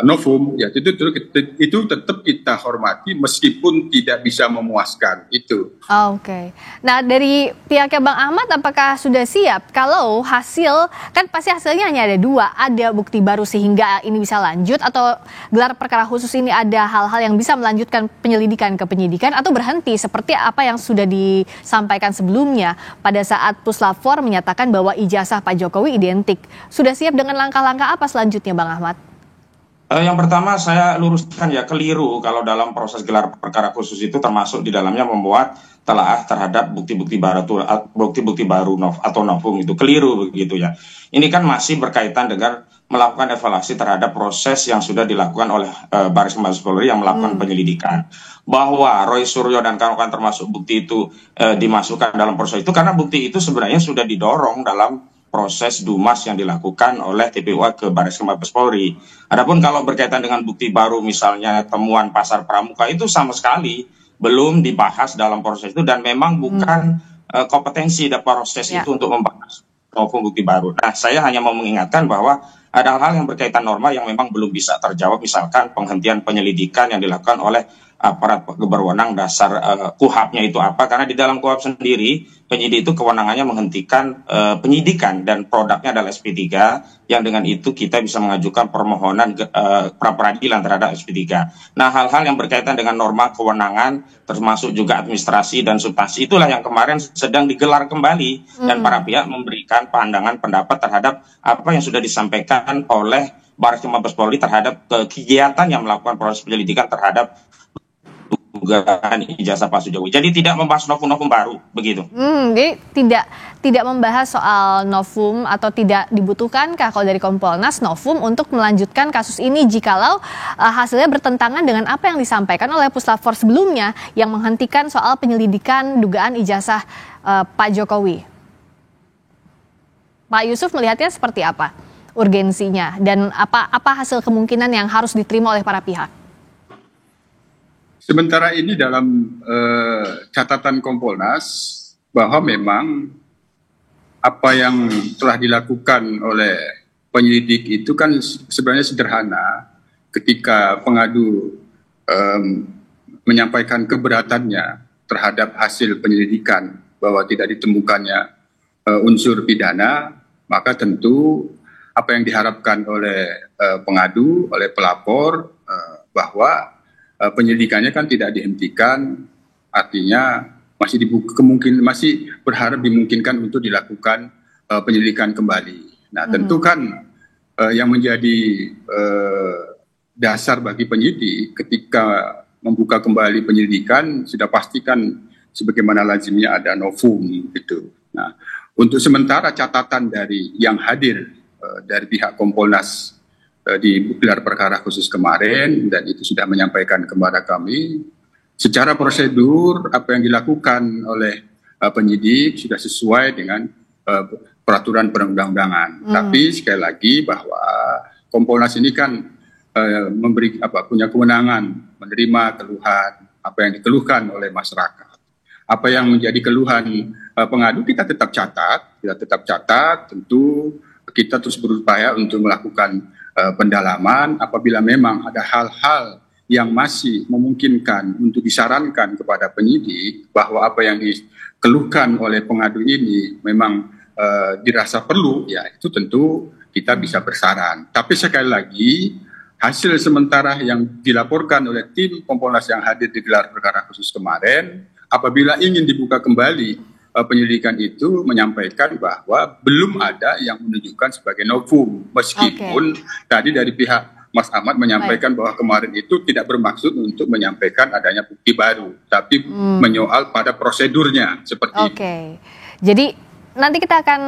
novum, ya itu tetap kita hormati meskipun tidak bisa memuaskan itu. Oke. Nah, dari pihaknya Bang Ahmad, apakah sudah siap kalau hasil, kan pasti hasilnya hanya ada 2, ada bukti baru sehingga ini bisa lanjut, atau gelar perkara khusus ini ada hal-hal yang bisa melanjutkan penyelidikan ke penyidikan, atau berhenti seperti apa yang sudah disampaikan sebelumnya pada saat Puslap 4 menyatakan bahwa ijazah Pak Jokowi identik. Sudah siap dengan langkah-langkah apa selanjutnya, Bang Ahmad? Yang pertama saya luruskan ya, keliru kalau dalam proses gelar perkara khusus itu termasuk di dalamnya membuat telaah terhadap bukti-bukti baru atau novum, itu keliru begitu ya. Ini kan masih berkaitan dengan melakukan evaluasi terhadap proses yang sudah dilakukan oleh Baris Krim Mabes Polri yang melakukan penyelidikan. Bahwa Roy Suryo dan kawan-kawan termasuk bukti itu dimasukkan dalam proses itu karena bukti itu sebenarnya sudah didorong dalam proses Dumas yang dilakukan oleh TPUA ke Baris Krim Mabes Polri. Adapun kalau berkaitan dengan bukti baru misalnya temuan pasar pramuka itu sama sekali belum dibahas dalam proses itu dan memang bukan kompetensi dari proses itu untuk membahas maupun bukti baru. Nah, saya hanya mau mengingatkan bahwa ada hal-hal yang berkaitan norma yang memang belum bisa terjawab, misalkan penghentian penyelidikan yang dilakukan oleh aparat berwenang dasar KUHAP-nya itu apa, karena di dalam KUHAP sendiri penyidik itu kewenangannya menghentikan penyidikan dan produknya adalah SP3 yang dengan itu kita bisa mengajukan permohonan pra-peradilan terhadap SP3. Nah, hal-hal yang berkaitan dengan norma kewenangan termasuk juga administrasi dan substansi itulah yang kemarin sedang digelar kembali dan para pihak memberikan pandangan pendapat terhadap apa yang sudah disampaikan oleh Baris Krim Mabes Polri terhadap kegiatan yang melakukan proses penyelidikan terhadap dugaan ijazah Pak Jokowi. Jadi tidak membahas novum-novum baru, begitu. Jadi tidak membahas soal novum atau tidak dibutuhkankah kalau dari Kompolnas novum untuk melanjutkan kasus ini jikalau hasilnya bertentangan dengan apa yang disampaikan oleh Puslap 4 sebelumnya yang menghentikan soal penyelidikan dugaan ijazah Pak Jokowi. Pak Yusuf melihatnya seperti apa urgensinya dan apa hasil kemungkinan yang harus diterima oleh para pihak? Sementara ini dalam catatan Kompolnas bahwa memang apa yang telah dilakukan oleh penyelidik itu kan sebenarnya sederhana. Ketika pengadu menyampaikan keberatannya terhadap hasil penyelidikan bahwa tidak ditemukannya unsur pidana, maka tentu apa yang diharapkan oleh pengadu, oleh pelapor bahwa penyelidikannya kan tidak dihentikan, artinya masih masih berharap dimungkinkan untuk dilakukan penyelidikan kembali. Nah, tentu kan yang menjadi dasar bagi penyidik ketika membuka kembali penyelidikan sudah pastikan sebagaimana lazimnya ada novum gitu. Nah, untuk sementara catatan dari yang hadir dari pihak Kompolnas di gelar perkara khusus kemarin dan itu sudah menyampaikan kepada kami secara prosedur apa yang dilakukan oleh penyidik sudah sesuai dengan peraturan perundang-undangan. Tapi sekali lagi bahwa Kompolnas ini kan punya kewenangan menerima keluhan apa yang dikeluhkan oleh masyarakat. Apa yang menjadi keluhan pengadu kita tetap catat, tentu kita terus berupaya untuk melakukan pendalaman apabila memang ada hal-hal yang masih memungkinkan untuk disarankan kepada penyidik bahwa apa yang dikeluhkan oleh pengadu ini memang dirasa perlu, ya itu tentu kita bisa bersaran. Tapi sekali lagi hasil sementara yang dilaporkan oleh tim Kompolnas yang hadir di gelar perkara khusus kemarin, apabila ingin dibuka kembali penyelidikan itu menyampaikan bahwa belum ada yang menunjukkan sebagai novum, meskipun tadi dari pihak Mas Ahmad menyampaikan bahwa kemarin itu tidak bermaksud untuk menyampaikan adanya bukti baru, tapi menyoal pada prosedurnya seperti itu. Jadi nanti kita akan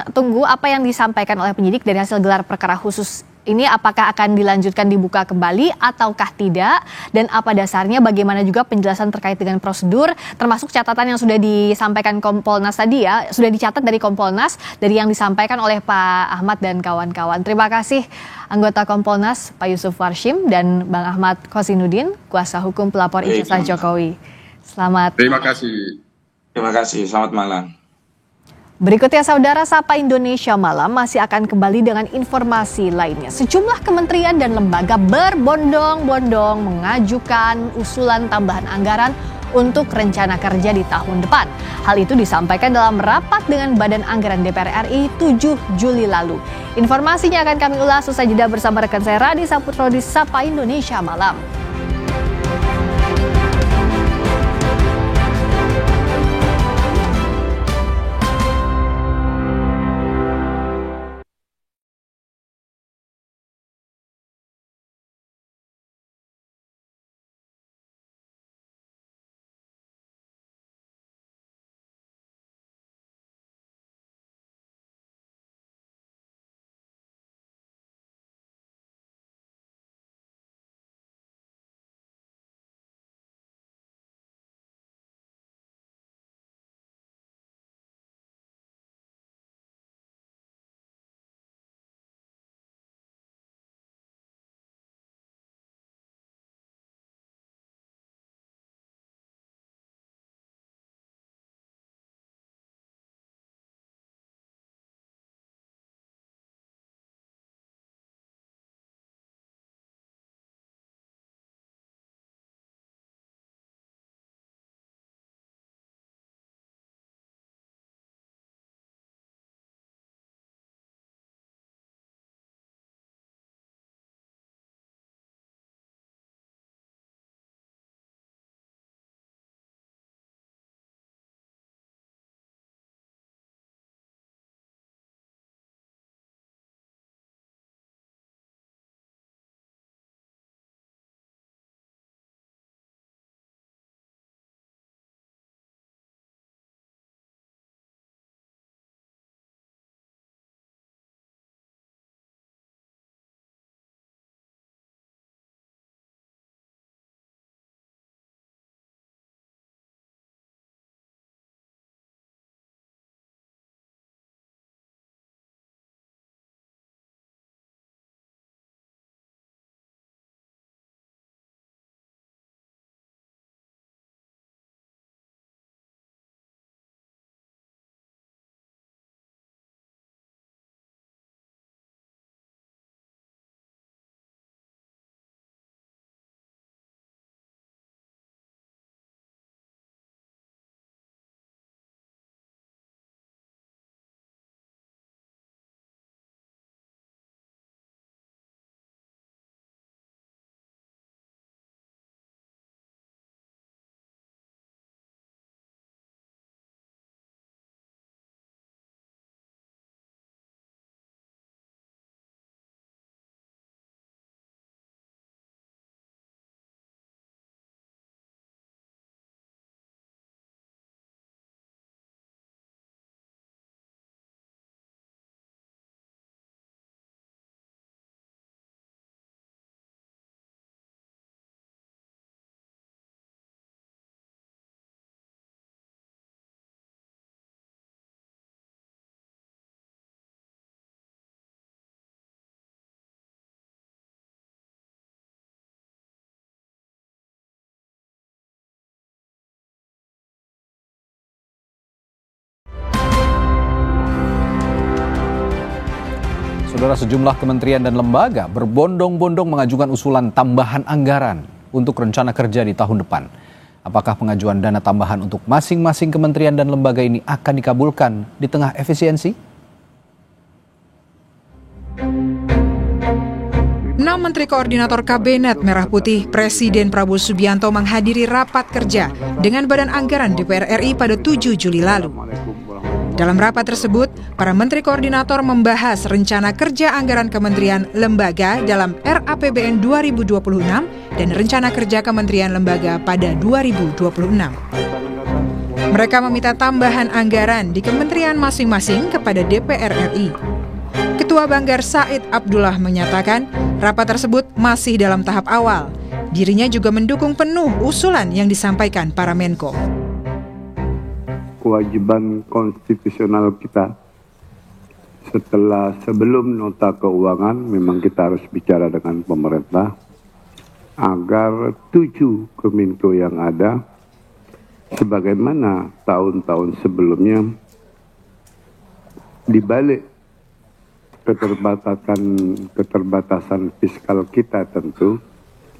tunggu apa yang disampaikan oleh penyidik dari hasil gelar perkara khusus ini apakah akan dilanjutkan dibuka kembali ataukah tidak, dan apa dasarnya, bagaimana juga penjelasan terkait dengan prosedur, termasuk catatan yang sudah disampaikan Kompolnas tadi ya, sudah dicatat dari Kompolnas, dari yang disampaikan oleh Pak Ahmad dan kawan-kawan. Terima kasih anggota Kompolnas Pak Yusuf Warshim dan Bang Ahmad Kosinudin, kuasa hukum pelapor ijazah Jokowi. Selamat. Terima kasih. Terima kasih, selamat malam. Berikutnya Saudara, Sapa Indonesia Malam masih akan kembali dengan informasi lainnya. Sejumlah kementerian dan lembaga berbondong-bondong mengajukan usulan tambahan anggaran untuk rencana kerja di tahun depan. Hal itu disampaikan dalam rapat dengan Badan Anggaran DPR RI 7 Juli lalu. Informasinya akan kami ulas usai jeda bersama rekan saya Radi Saputro di Sapa Indonesia Malam. Saudara, sejumlah kementerian dan lembaga berbondong-bondong mengajukan usulan tambahan anggaran untuk rencana kerja di tahun depan. Apakah pengajuan dana tambahan untuk masing-masing kementerian dan lembaga ini akan dikabulkan di tengah efisiensi? 6 Menteri Koordinator Kabinet Merah Putih Presiden Prabowo Subianto menghadiri rapat kerja dengan Badan Anggaran DPR RI pada 7 Juli lalu. Dalam rapat tersebut, para Menteri Koordinator membahas rencana kerja anggaran kementerian lembaga dalam RAPBN 2026 dan rencana kerja kementerian lembaga pada 2026. Mereka meminta tambahan anggaran di kementerian masing-masing kepada DPR RI. Ketua Banggar Said Abdullah menyatakan rapat tersebut masih dalam tahap awal. Dirinya juga mendukung penuh usulan yang disampaikan para Menko. Kewajiban konstitusional kita sebelum nota keuangan memang kita harus bicara dengan pemerintah agar 7 Kemenko yang ada sebagaimana tahun-tahun sebelumnya dibalik keterbatasan fiskal kita tentu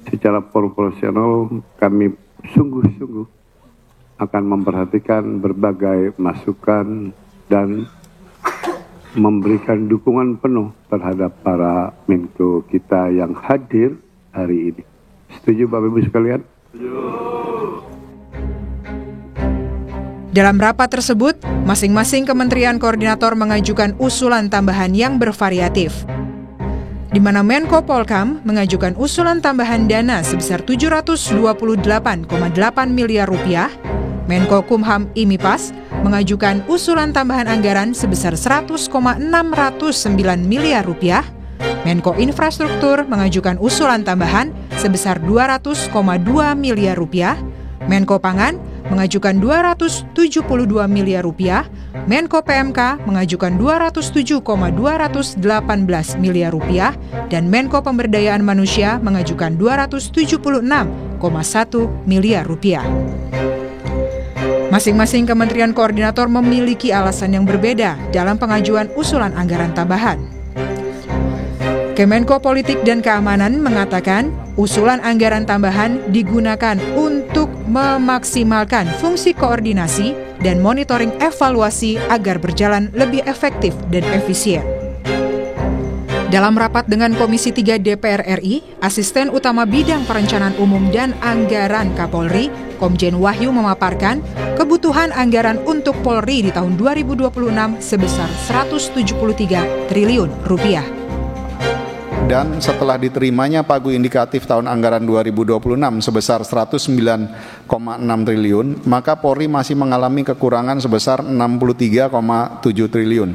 secara proporsional kami sungguh-sungguh akan memperhatikan berbagai masukan dan memberikan dukungan penuh terhadap para Menko kita yang hadir hari ini. Setuju Bapak Ibu sekalian? Dalam rapat tersebut, masing-masing kementerian koordinator mengajukan usulan tambahan yang bervariatif. Di mana Menko Polkam mengajukan usulan tambahan dana sebesar 728,8 miliar rupiah, Menko Kumham Imipas mengajukan usulan tambahan anggaran sebesar 100,609 miliar rupiah, Menko Infrastruktur mengajukan usulan tambahan sebesar 200,2 miliar rupiah, Menko Pangan mengajukan 272 miliar rupiah, Menko PMK mengajukan 207,218 miliar rupiah, dan Menko Pemberdayaan Manusia mengajukan 276,1 miliar rupiah. Masing-masing kementerian koordinator memiliki alasan yang berbeda dalam pengajuan usulan anggaran tambahan. Kemenko Politik dan Keamanan mengatakan usulan anggaran tambahan digunakan untuk memaksimalkan fungsi koordinasi dan monitoring evaluasi agar berjalan lebih efektif dan efisien. Dalam rapat dengan Komisi 3 DPR RI, Asisten Utama Bidang Perencanaan Umum dan Anggaran Kapolri, Komjen Wahyu memaparkan kebutuhan anggaran untuk Polri di tahun 2026 sebesar 173 triliun rupiah. Dan setelah diterimanya pagu indikatif tahun anggaran 2026 sebesar 109,6 triliun, maka Polri masih mengalami kekurangan sebesar 63,7 triliun.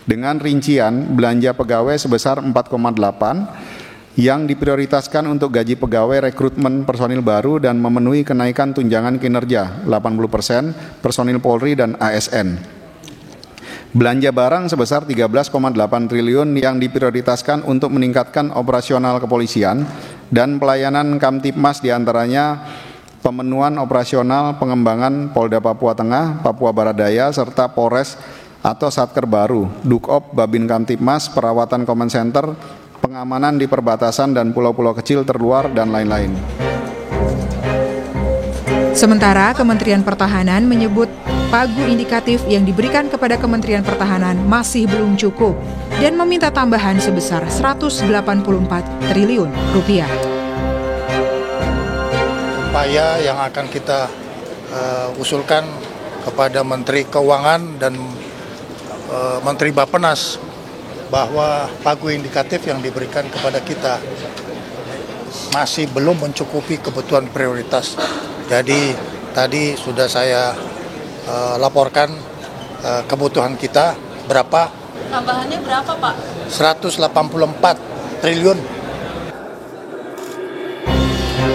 Dengan rincian belanja pegawai sebesar 4,8 yang diprioritaskan untuk gaji pegawai, rekrutmen personil baru, dan memenuhi kenaikan tunjangan kinerja 80% personil Polri dan ASN. Belanja barang sebesar 13,8 triliun yang diprioritaskan untuk meningkatkan operasional kepolisian dan pelayanan Kamtipmas, diantaranya pemenuhan operasional pengembangan Polda Papua Tengah, Papua Barat Daya, serta Polres atau Satker baru, Dukop, Babin Kamtipmas, perawatan Command Center, pengamanan di perbatasan dan pulau-pulau kecil terluar, dan lain-lain. Sementara Kementerian Pertahanan menyebut pagu indikatif yang diberikan kepada Kementerian Pertahanan masih belum cukup dan meminta tambahan sebesar 184 triliun rupiah. Upaya yang akan kita usulkan kepada Menteri Keuangan dan Menteri Bappenas bahwa pagu indikatif yang diberikan kepada kita masih belum mencukupi kebutuhan prioritas. Jadi tadi sudah saya laporkan kebutuhan kita berapa. Tambahannya berapa, Pak? 184 triliun.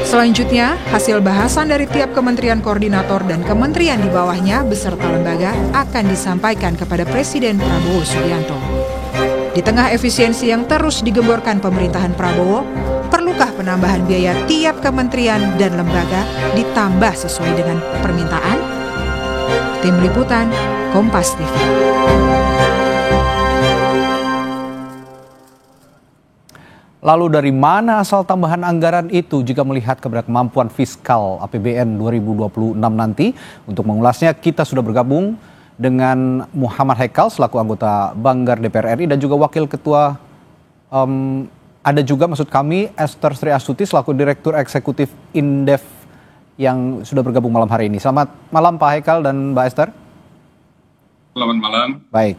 Selanjutnya, hasil bahasan dari tiap kementerian koordinator dan kementerian di bawahnya beserta lembaga akan disampaikan kepada Presiden Prabowo Subianto. Di tengah efisiensi yang terus digemborkan pemerintahan Prabowo, perlukah penambahan biaya tiap kementerian dan lembaga ditambah sesuai dengan permintaan? Tim Liputan, Kompas TV. Lalu dari mana asal tambahan anggaran itu jika melihat kepada kemampuan fiskal APBN 2026 nanti? Untuk mengulasnya kita sudah bergabung dengan Muhammad Haikal selaku anggota Banggar DPR RI dan juga Wakil Ketua ada juga maksud kami Esther Sri Astuti selaku Direktur Eksekutif Indef yang sudah bergabung malam hari ini. Selamat malam Pak Haikal dan Mbak Esther. Selamat malam. Baik.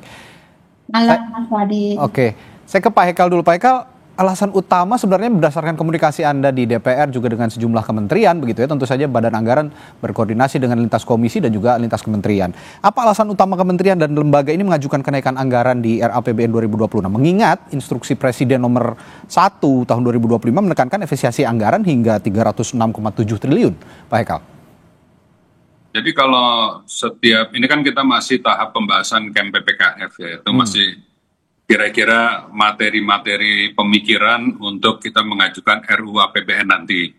Malam Mas Wadi. Oke, saya ke Pak Haikal dulu. Pak Haikal, alasan utama sebenarnya berdasarkan komunikasi Anda di DPR juga dengan sejumlah kementerian begitu ya, tentu saja Badan Anggaran berkoordinasi dengan lintas komisi dan juga lintas kementerian. Apa alasan utama kementerian dan lembaga ini mengajukan kenaikan anggaran di RAPBN 2026? Mengingat instruksi Presiden nomor 1 tahun 2025 menekankan efisiensi anggaran hingga 306,7 triliun. Pak Hekal. Jadi kalau setiap, ini kan kita masih tahap pembahasan KEM PPKF ya, itu masih kira-kira materi-materi pemikiran untuk kita mengajukan RUU APBN nanti.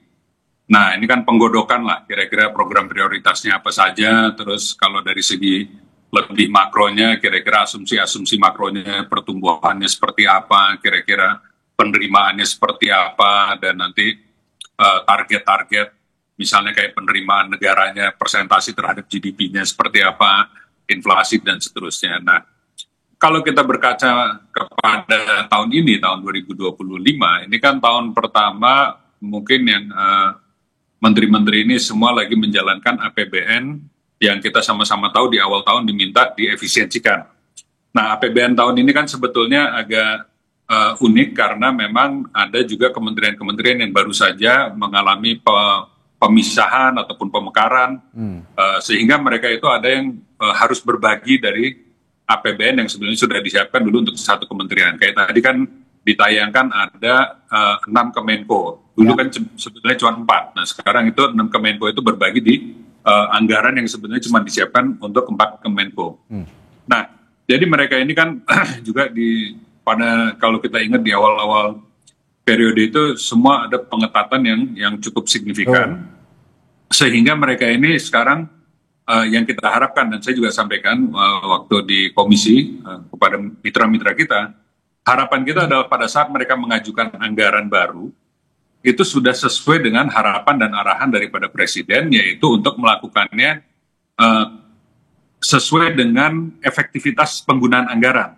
Nah, ini kan penggodokan lah, kira-kira program prioritasnya apa saja, terus kalau dari segi lebih makronya, kira-kira asumsi-asumsi makronya, pertumbuhannya seperti apa, kira-kira penerimaannya seperti apa, dan nanti target-target, misalnya kayak penerimaan negaranya, persentasi terhadap GDP-nya seperti apa, inflasi, dan seterusnya. Nah, kalau kita berkaca kepada tahun ini, tahun 2025, ini kan tahun pertama mungkin yang menteri-menteri ini semua lagi menjalankan APBN yang kita sama-sama tahu di awal tahun diminta diefisiensikan. Nah, APBN tahun ini kan sebetulnya agak unik karena memang ada juga kementerian-kementerian yang baru saja mengalami pemisahan ataupun pemekaran, sehingga mereka itu ada yang harus berbagi dari APBN yang sebenarnya sudah disiapkan dulu untuk satu kementerian. Kayak tadi kan ditayangkan ada 6 Kemenko. Dulu kan sebetulnya cuma 4. Nah sekarang itu 6 Kemenko itu berbagi di anggaran yang sebenarnya cuma disiapkan untuk 4 Kemenko. Nah jadi mereka ini kan juga kalau kita ingat di awal-awal periode itu semua ada pengetatan yang cukup signifikan. Sehingga mereka ini sekarang yang kita harapkan, dan saya juga sampaikan waktu di komisi kepada mitra-mitra kita, harapan kita adalah pada saat mereka mengajukan anggaran baru, itu sudah sesuai dengan harapan dan arahan daripada Presiden, yaitu untuk melakukannya sesuai dengan efektivitas penggunaan anggaran.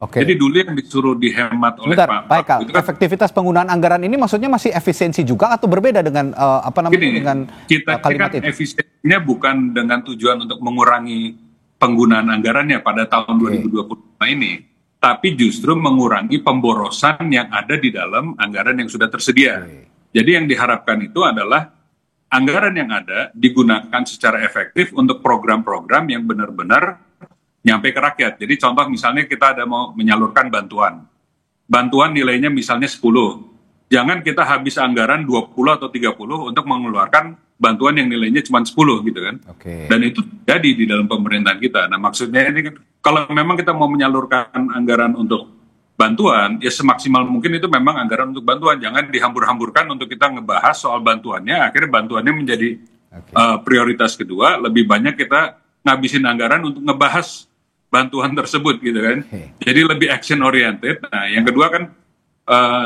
Jadi dulu yang disuruh dihemat oleh Pak Hekal, efektivitas penggunaan anggaran ini maksudnya masih efisiensi juga atau berbeda dengan dengan kalimat itu? Efisiensinya bukan dengan tujuan untuk mengurangi penggunaan anggarannya pada tahun 2025 ini, tapi justru mengurangi pemborosan yang ada di dalam anggaran yang sudah tersedia. Jadi yang diharapkan itu adalah anggaran yang ada digunakan secara efektif untuk program-program yang benar-benar nyampe ke rakyat. Jadi contoh misalnya kita ada mau menyalurkan bantuan. Bantuan nilainya misalnya 10. Jangan kita habis anggaran 20 atau 30 untuk mengeluarkan bantuan yang nilainya cuma 10 gitu kan. Dan itu jadi di dalam pemerintahan kita. Nah maksudnya ini kan, kalau memang kita mau menyalurkan anggaran untuk bantuan, ya semaksimal mungkin itu memang anggaran untuk bantuan. Jangan dihambur-hamburkan untuk kita ngebahas soal bantuannya, akhirnya bantuannya menjadi prioritas kedua. Lebih banyak kita ngabisin anggaran untuk ngebahas bantuan tersebut gitu kan. Jadi lebih action oriented. Nah yang kedua kan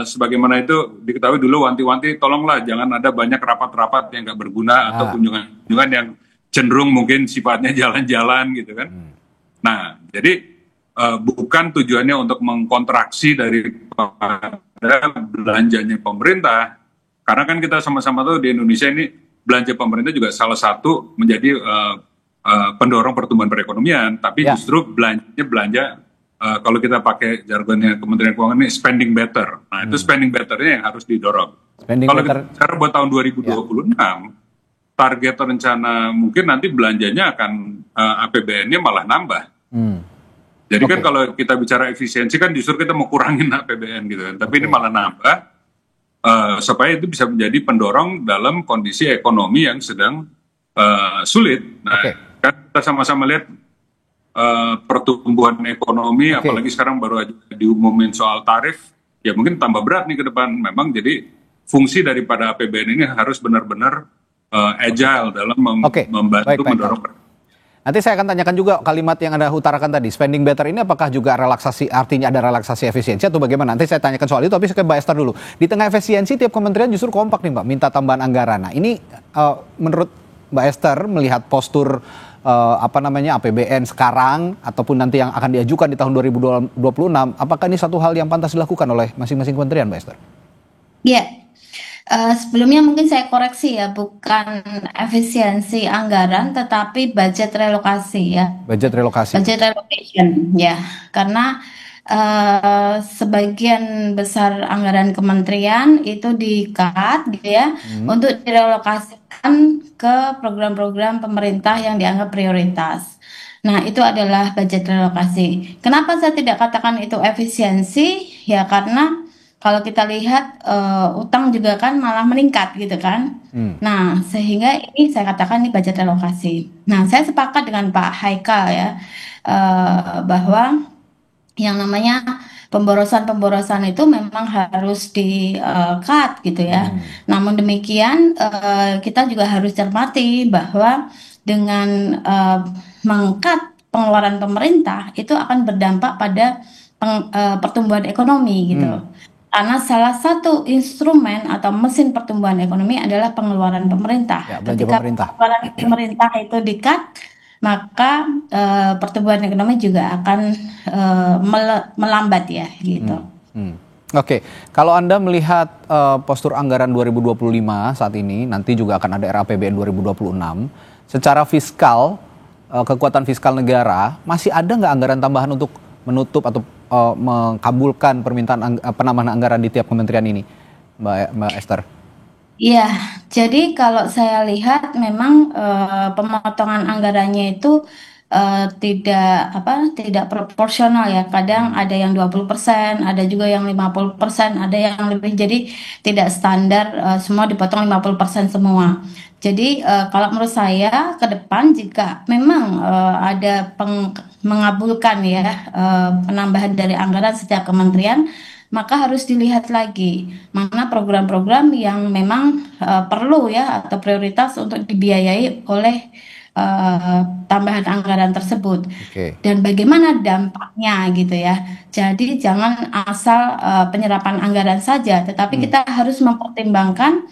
sebagaimana itu diketahui dulu wanti-wanti, tolonglah jangan ada banyak rapat-rapat yang nggak berguna atau kunjungan yang cenderung mungkin sifatnya jalan-jalan gitu kan. Nah jadi bukan tujuannya untuk mengkontraksi daripada belanjanya pemerintah, karena kan kita sama-sama tahu di Indonesia ini belanja pemerintah juga salah satu menjadi pendorong pertumbuhan perekonomian, tapi justru belanja kalau kita pakai jargonnya Kementerian Keuangan ini spending better. Nah itu spending betternya yang harus didorong. Kalau kita bicara buat tahun 2026, target rencana mungkin nanti belanjanya akan APBN-nya malah nambah. Jadi kan kalau kita bicara efisiensi kan justru kita mau kurangin APBN gitu kan, tapi ini malah nambah supaya itu bisa menjadi pendorong dalam kondisi ekonomi yang sedang sulit. Nah, kan kita sama-sama lihat pertumbuhan ekonomi, apalagi sekarang baru aja diumumin soal tarif, ya mungkin tambah berat nih ke depan. Memang jadi fungsi daripada APBN ini harus benar-benar agile dalam membantu mendorong. Nanti saya akan tanyakan juga kalimat yang Anda utarakan tadi, spending better ini apakah juga relaksasi, artinya ada relaksasi efisiensi atau bagaimana? Nanti saya tanyakan soal itu, tapi saya ke Mbak Esther dulu. Di tengah efisiensi, tiap kementerian justru kompak nih Mbak, minta tambahan anggaran. Nah ini menurut Mbak Esther melihat postur APBN sekarang ataupun nanti yang akan diajukan di tahun 2026, apakah ini satu hal yang pantas dilakukan oleh masing-masing kementerian, Mbak Esther? Iya, sebelumnya mungkin saya koreksi ya, bukan efisiensi anggaran tetapi budget relokasi ya. Budget relokasi. Budget relocation ya, karena sebagian besar anggaran kementerian itu di-cut gitu ya, untuk direlokasikan ke program-program pemerintah yang dianggap prioritas. Nah, itu adalah budget relokasi. Kenapa saya tidak katakan itu efisiensi? Ya karena kalau kita lihat utang juga kan malah meningkat gitu kan. Nah, sehingga ini saya katakan ini budget relokasi. Nah, saya sepakat dengan Pak Haikal ya, bahwa yang namanya pemborosan itu memang harus di-cut gitu ya. Namun demikian kita juga harus cermati bahwa dengan meng-cut pengeluaran pemerintah itu akan berdampak pada pertumbuhan ekonomi gitu. Karena salah satu instrumen atau mesin pertumbuhan ekonomi adalah pengeluaran pemerintah. Ketika pengeluaran pemerintah itu di-cut, maka pertumbuhan ekonomi juga akan melambat ya gitu. Oke, kalau Anda melihat postur anggaran 2025 saat ini, nanti juga akan ada RAPBN 2026, secara fiskal, kekuatan fiskal negara, masih ada nggak anggaran tambahan untuk menutup atau mengabulkan permintaan penambahan anggaran di tiap kementerian ini, Mbak Esther? Iya, jadi kalau saya lihat memang pemotongan anggarannya itu tidak proporsional ya. Kadang ada yang 20%, ada juga yang 50%, ada yang lebih. Jadi tidak standar semua dipotong 50% semua. Jadi kalau menurut saya ke depan jika memang ada mengabulkan ya penambahan dari anggaran setiap kementerian, maka harus dilihat lagi mana program-program yang memang perlu ya atau prioritas untuk dibiayai oleh tambahan anggaran tersebut. Dan bagaimana dampaknya gitu ya. Jadi jangan asal penyerapan anggaran saja, tetapi kita harus mempertimbangkan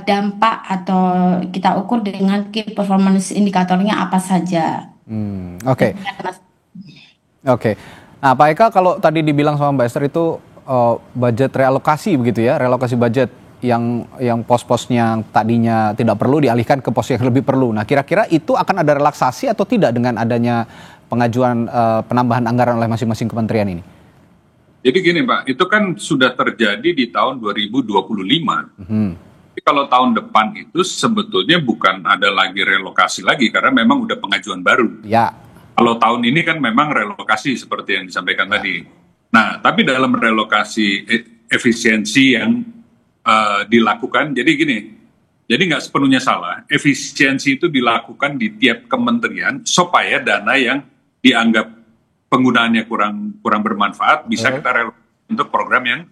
dampak atau kita ukur dengan key performance indikatornya apa saja. Oke. Nah, Pak Eka, kalau tadi dibilang sama Mbak Esther itu budget realokasi begitu ya, relokasi budget yang pos-posnya yang tadinya tidak perlu dialihkan ke pos yang lebih perlu. Nah, kira-kira itu akan ada relaksasi atau tidak dengan adanya pengajuan penambahan anggaran oleh masing-masing kementerian ini? Jadi gini Pak, itu kan sudah terjadi di tahun 2025. Tapi kalau tahun depan itu sebetulnya bukan ada lagi relokasi lagi karena memang udah pengajuan baru. Ya. Kalau tahun ini kan memang relokasi seperti yang disampaikan tadi. Nah, tapi dalam relokasi efisiensi yang dilakukan, jadi gini, jadi nggak sepenuhnya salah. Efisiensi itu dilakukan di tiap kementerian supaya dana yang dianggap penggunaannya kurang bermanfaat bisa kita relokasi untuk program yang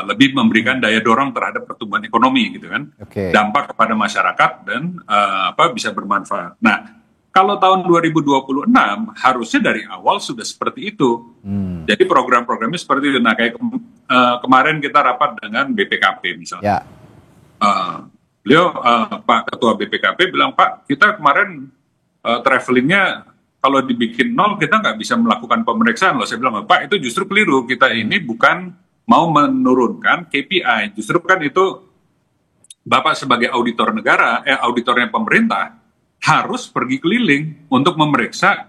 lebih memberikan daya dorong terhadap pertumbuhan ekonomi gitu kan, dampak kepada masyarakat dan bisa bermanfaat. Nah, kalau tahun 2026 harusnya dari awal sudah seperti itu. Jadi program-programnya seperti itu. Nah, kayak kemarin kita rapat dengan BPKP misalnya. Beliau Pak Ketua BPKP bilang, Pak, kita kemarin travelingnya kalau dibikin nol kita nggak bisa melakukan pemeriksaan loh. Saya bilang, Pak, itu justru keliru. Kita ini bukan mau menurunkan KPI, justru kan itu Bapak sebagai auditor negara, auditornya pemerintah harus pergi keliling untuk memeriksa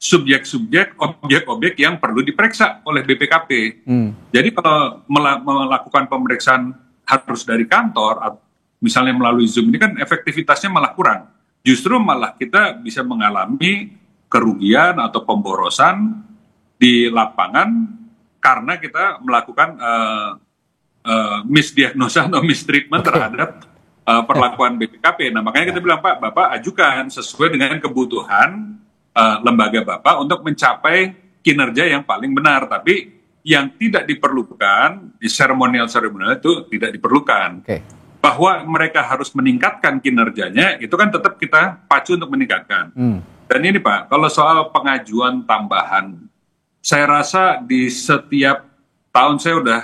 subjek-subjek, objek-objek yang perlu diperiksa oleh BPKP. Jadi kalau melakukan pemeriksaan harus dari kantor, misalnya melalui Zoom, ini kan efektivitasnya malah kurang. Justru malah kita bisa mengalami kerugian atau pemborosan di lapangan karena kita melakukan misdiagnosa atau mistreatment terhadap perlakuan BPKP. Nah, makanya kita bilang, Pak, Bapak ajukan sesuai dengan kebutuhan lembaga Bapak untuk mencapai kinerja yang paling benar. Tapi yang tidak diperlukan, di seremonial itu tidak diperlukan. Bahwa mereka harus meningkatkan kinerjanya, itu kan tetap kita pacu untuk meningkatkan. Dan ini Pak, kalau soal pengajuan tambahan, saya rasa di setiap tahun, saya udah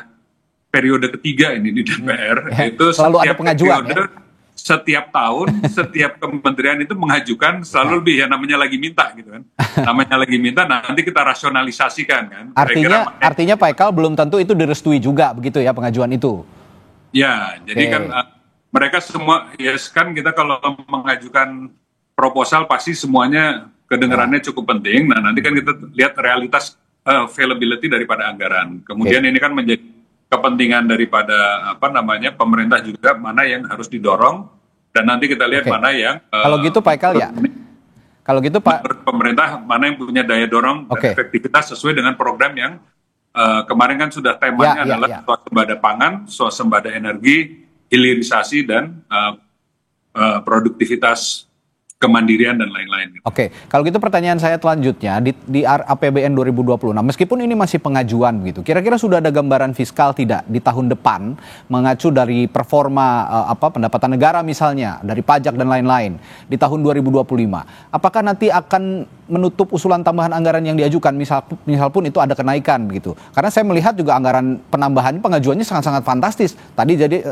periode ketiga ini di DPR, itu selalu ada pengajuan periode, setiap tahun, setiap kementerian itu mengajukan selalu lebih, ya namanya lagi minta gitu kan. Namanya lagi minta, nanti kita rasionalisasikan kan. Artinya Pak Ekal belum tentu itu direstui juga begitu ya pengajuan itu? Ya, jadi kan mereka semua, ya kan kita kalau mengajukan proposal pasti semuanya kedengarannya cukup penting. Nah, nanti kan kita lihat realitas availability daripada anggaran. Kemudian ini kan menjadi kepentingan daripada pemerintah juga mana yang harus didorong dan nanti kita lihat mana yang kalau gitu Pak Ekal ya. Kalau gitu Pak, pemerintah mana yang punya daya dorong dan efektivitas sesuai dengan program yang kemarin kan sudah temanya adalah swasembada pangan, swasembada energi, hilirisasi dan produktivitas kemandirian dan lain-lain. Oke, kalau gitu pertanyaan saya selanjutnya di APBN 2026, meskipun ini masih pengajuan gitu, kira-kira sudah ada gambaran fiskal tidak di tahun depan mengacu dari performa pendapatan negara misalnya, dari pajak dan lain-lain di tahun 2025. Apakah nanti akan menutup usulan tambahan anggaran yang diajukan misal pun itu ada kenaikan begitu? Karena saya melihat juga anggaran penambahan pengajuannya sangat-sangat fantastis. Tadi jadi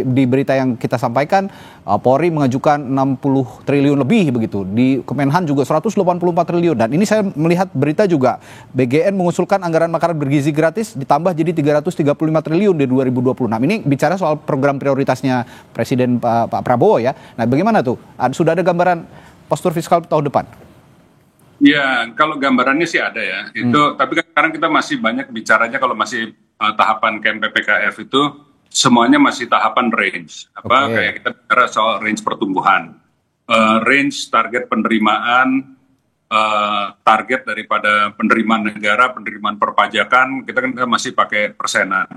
di berita yang kita sampaikan Polri mengajukan 60 triliun lebih begitu. Di Kemenhan juga 184 triliun. Dan ini saya melihat berita juga BGN mengusulkan anggaran makanan bergizi gratis ditambah jadi 335 triliun di 2026. Ini bicara soal program prioritasnya Presiden Pak Prabowo ya. Nah, bagaimana tuh? Sudah ada gambaran postur fiskal tahun depan? Ya, kalau gambarannya sih ada ya. Itu tapi kan sekarang kita masih banyak bicaranya kalau masih tahapan KMPPKF itu semuanya masih tahapan range. Kayak kita bicara soal range pertumbuhan. Range target penerimaan, target daripada penerimaan negara, penerimaan perpajakan, kita kan masih pakai persenan.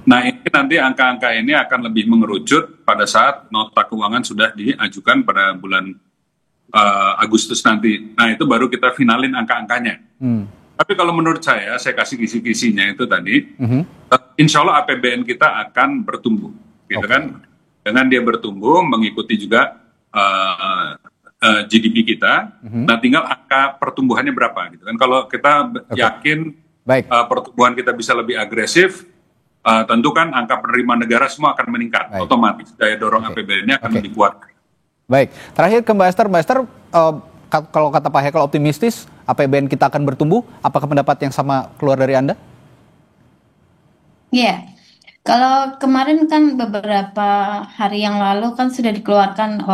Nah, ini nanti angka-angka ini akan lebih mengerucut pada saat nota keuangan sudah diajukan pada bulan Agustus nanti. Nah, itu baru kita finalin angka-angkanya. Tapi kalau menurut saya kasih kisi-kisinya itu tadi, insya Allah APBN kita akan bertumbuh, gitu kan? Dengan dia bertumbuh, mengikuti juga GDP kita. Nah, tinggal angka pertumbuhannya berapa, gitu kan? Kalau kita yakin pertumbuhan kita bisa lebih agresif, tentu kan angka penerimaan negara semua akan meningkat, otomatis daya dorong APBN-nya akan lebih kuat. Baik, terakhir ke Mbak Esther. Mbak Esther, kalau kata Pak Hekal optimistis, APBN kita akan bertumbuh, apakah pendapat yang sama keluar dari Anda? Iya, kalau kemarin kan beberapa hari yang lalu kan sudah dikeluarkan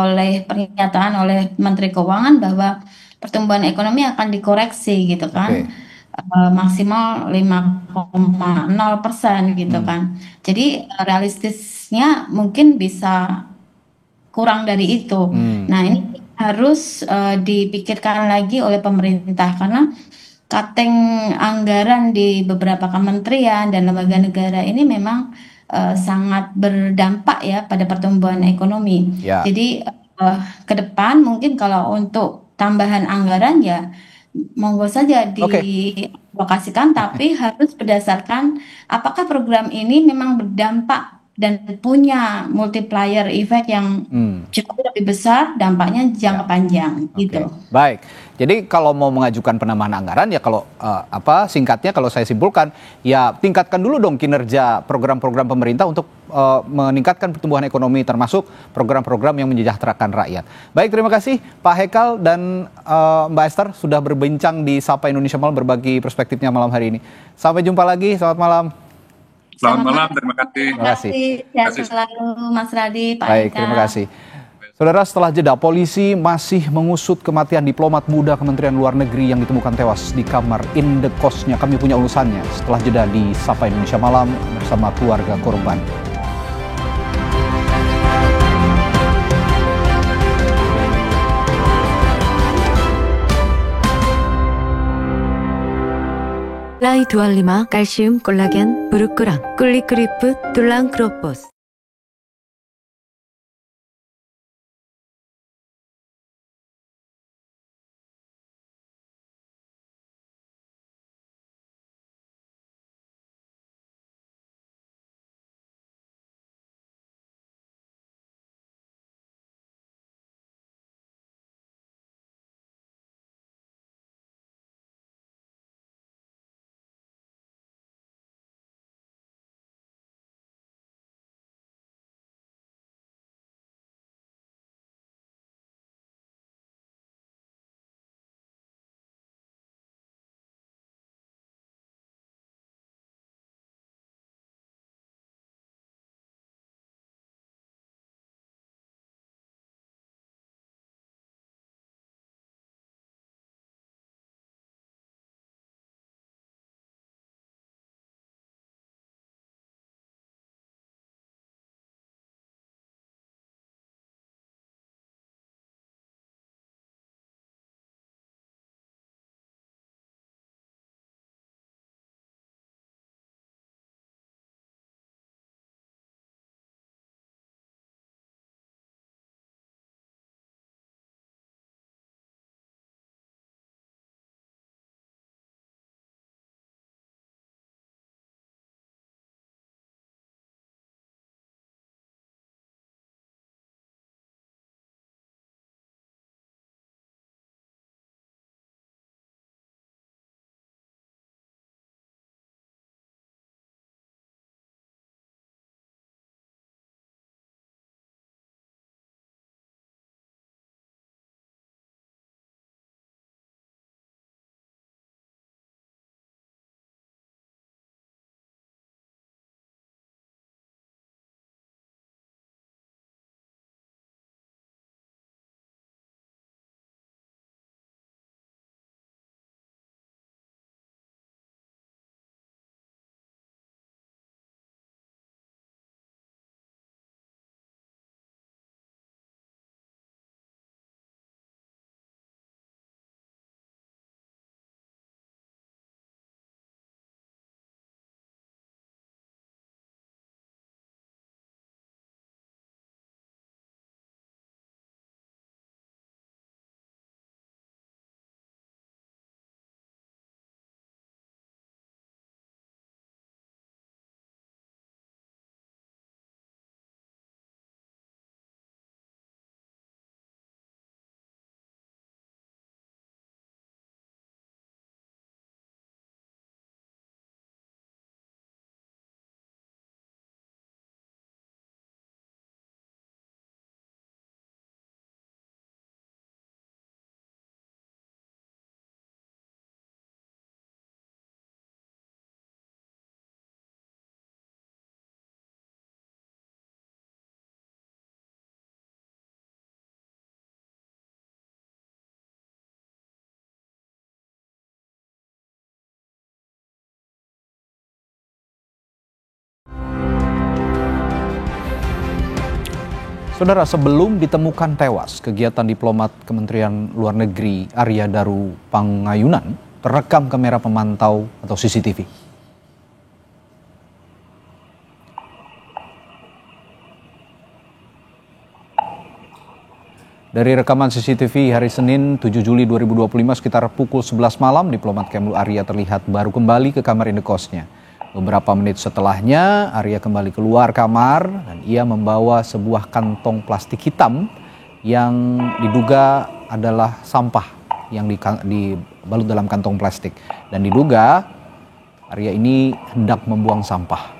pernyataan oleh Menteri Keuangan bahwa pertumbuhan ekonomi akan dikoreksi gitu kan, maksimal 5,0% gitu kan. Jadi realistisnya mungkin bisa kurang dari itu. Nah, ini harus dipikirkan lagi oleh pemerintah karena cutting anggaran di beberapa kementerian dan lembaga negara ini memang sangat berdampak ya pada pertumbuhan ekonomi. Jadi ke depan mungkin kalau untuk tambahan anggaran ya monggo saja dialokasikan, tapi harus berdasarkan apakah program ini memang berdampak dan punya multiplier effect yang cukup lebih besar, dampaknya jangka panjang gitu. Baik. Jadi kalau mau mengajukan penambahan anggaran ya kalau singkatnya kalau saya simpulkan ya tingkatkan dulu dong kinerja program-program pemerintah untuk meningkatkan pertumbuhan ekonomi termasuk program-program yang menyejahterakan rakyat. Baik, terima kasih Pak Hekal dan Mbak Esther sudah berbincang di Sapa Indonesia Malam berbagi perspektifnya malam hari ini. Sampai jumpa lagi, selamat malam. Selamat malam, terima kasih. Terima kasih. Sehat selalu Mas Radi, Pak Baik, Eka. terima kasih. Saudara, setelah jeda, polisi masih mengusut kematian diplomat muda Kementerian Luar Negeri yang ditemukan tewas di kamar indekosnya. Kami punya ulasannya setelah jeda di Sapa Indonesia Malam bersama keluarga korban. 라이두알리마 칼슘 콜라겐 브루크랑 꿀리크리프 둘랑크로포스 Saudara, sebelum ditemukan tewas, kegiatan diplomat Kementerian Luar Negeri Arya Daru Pangayunan terekam kamera pemantau atau CCTV. Dari rekaman CCTV hari Senin 7 Juli 2025 sekitar pukul 11 malam, diplomat Kemlu Arya terlihat baru kembali ke kamar indekosnya. Beberapa menit setelahnya, Arya kembali keluar kamar dan ia membawa sebuah kantong plastik hitam yang diduga adalah sampah yang dibalut dalam kantong plastik. Dan diduga Arya ini hendak membuang sampah.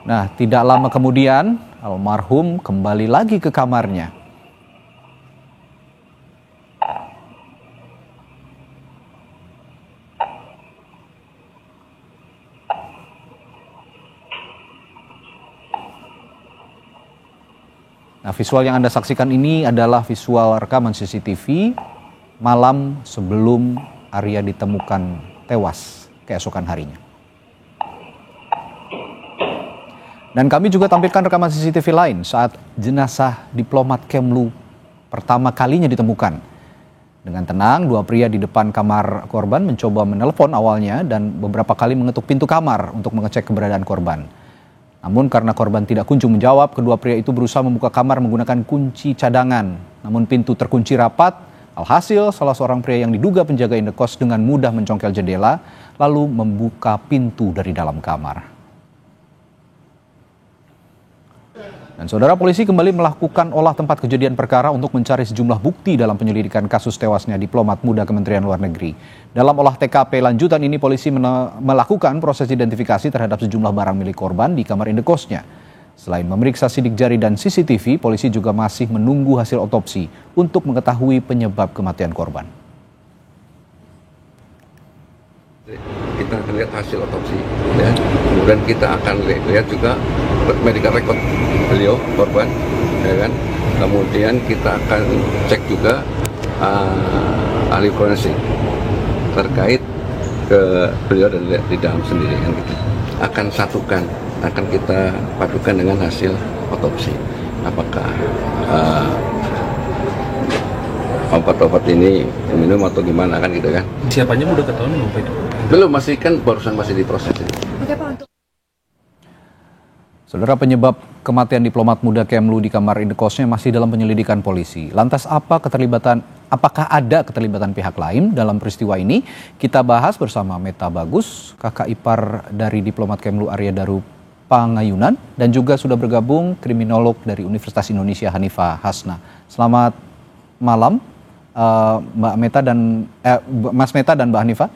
Nah, tidak lama kemudian almarhum kembali lagi ke kamarnya. Nah, visual yang Anda saksikan ini adalah visual rekaman CCTV malam sebelum Arya ditemukan tewas keesokan harinya. Dan kami juga tampilkan rekaman CCTV lain saat jenazah diplomat Kemlu pertama kalinya ditemukan. Dengan tenang, dua pria di depan kamar korban mencoba menelepon awalnya dan beberapa kali mengetuk pintu kamar untuk mengecek keberadaan korban. Namun karena korban tidak kunjung menjawab, kedua pria itu berusaha membuka kamar menggunakan kunci cadangan. Namun pintu terkunci rapat, alhasil salah seorang pria yang diduga penjaga indekos dengan mudah mencongkel jendela lalu membuka pintu dari dalam kamar. Dan saudara, polisi kembali melakukan olah tempat kejadian perkara untuk mencari sejumlah bukti dalam penyelidikan kasus tewasnya diplomat muda Kementerian Luar Negeri. Dalam olah TKP lanjutan ini, polisi melakukan proses identifikasi terhadap sejumlah barang milik korban di kamar indekosnya. Selain memeriksa sidik jari dan CCTV, polisi juga masih menunggu hasil otopsi untuk mengetahui penyebab kematian korban. Kita akan lihat hasil otopsi, ya. Kemudian kita akan lihat juga medical record beliau korban, ya kan. Kemudian kita akan cek juga ahli forensik terkait ke beliau dan di dalam sendiri, kan gitu. Akan satukan, akan kita padukan dengan hasil otopsi. Apakah obat-obat ini minum atau gimana, kan gitu kan. Siapanya udah ketahuan belum Pak itu? Belum, masih kan barusan masih diproses. Saudara, penyebab kematian diplomat muda Kemlu di kamar indekosnya masih dalam penyelidikan polisi. Lantas apakah ada keterlibatan pihak lain dalam peristiwa ini? Kita bahas bersama Meta Bagus, kakak ipar dari diplomat Kemlu Arya Daru Pangayunan, dan juga sudah bergabung kriminolog dari Universitas Indonesia Hanifah Hasna. Selamat malam Mbak Meta dan Mas Meta dan Mbak Hanifah.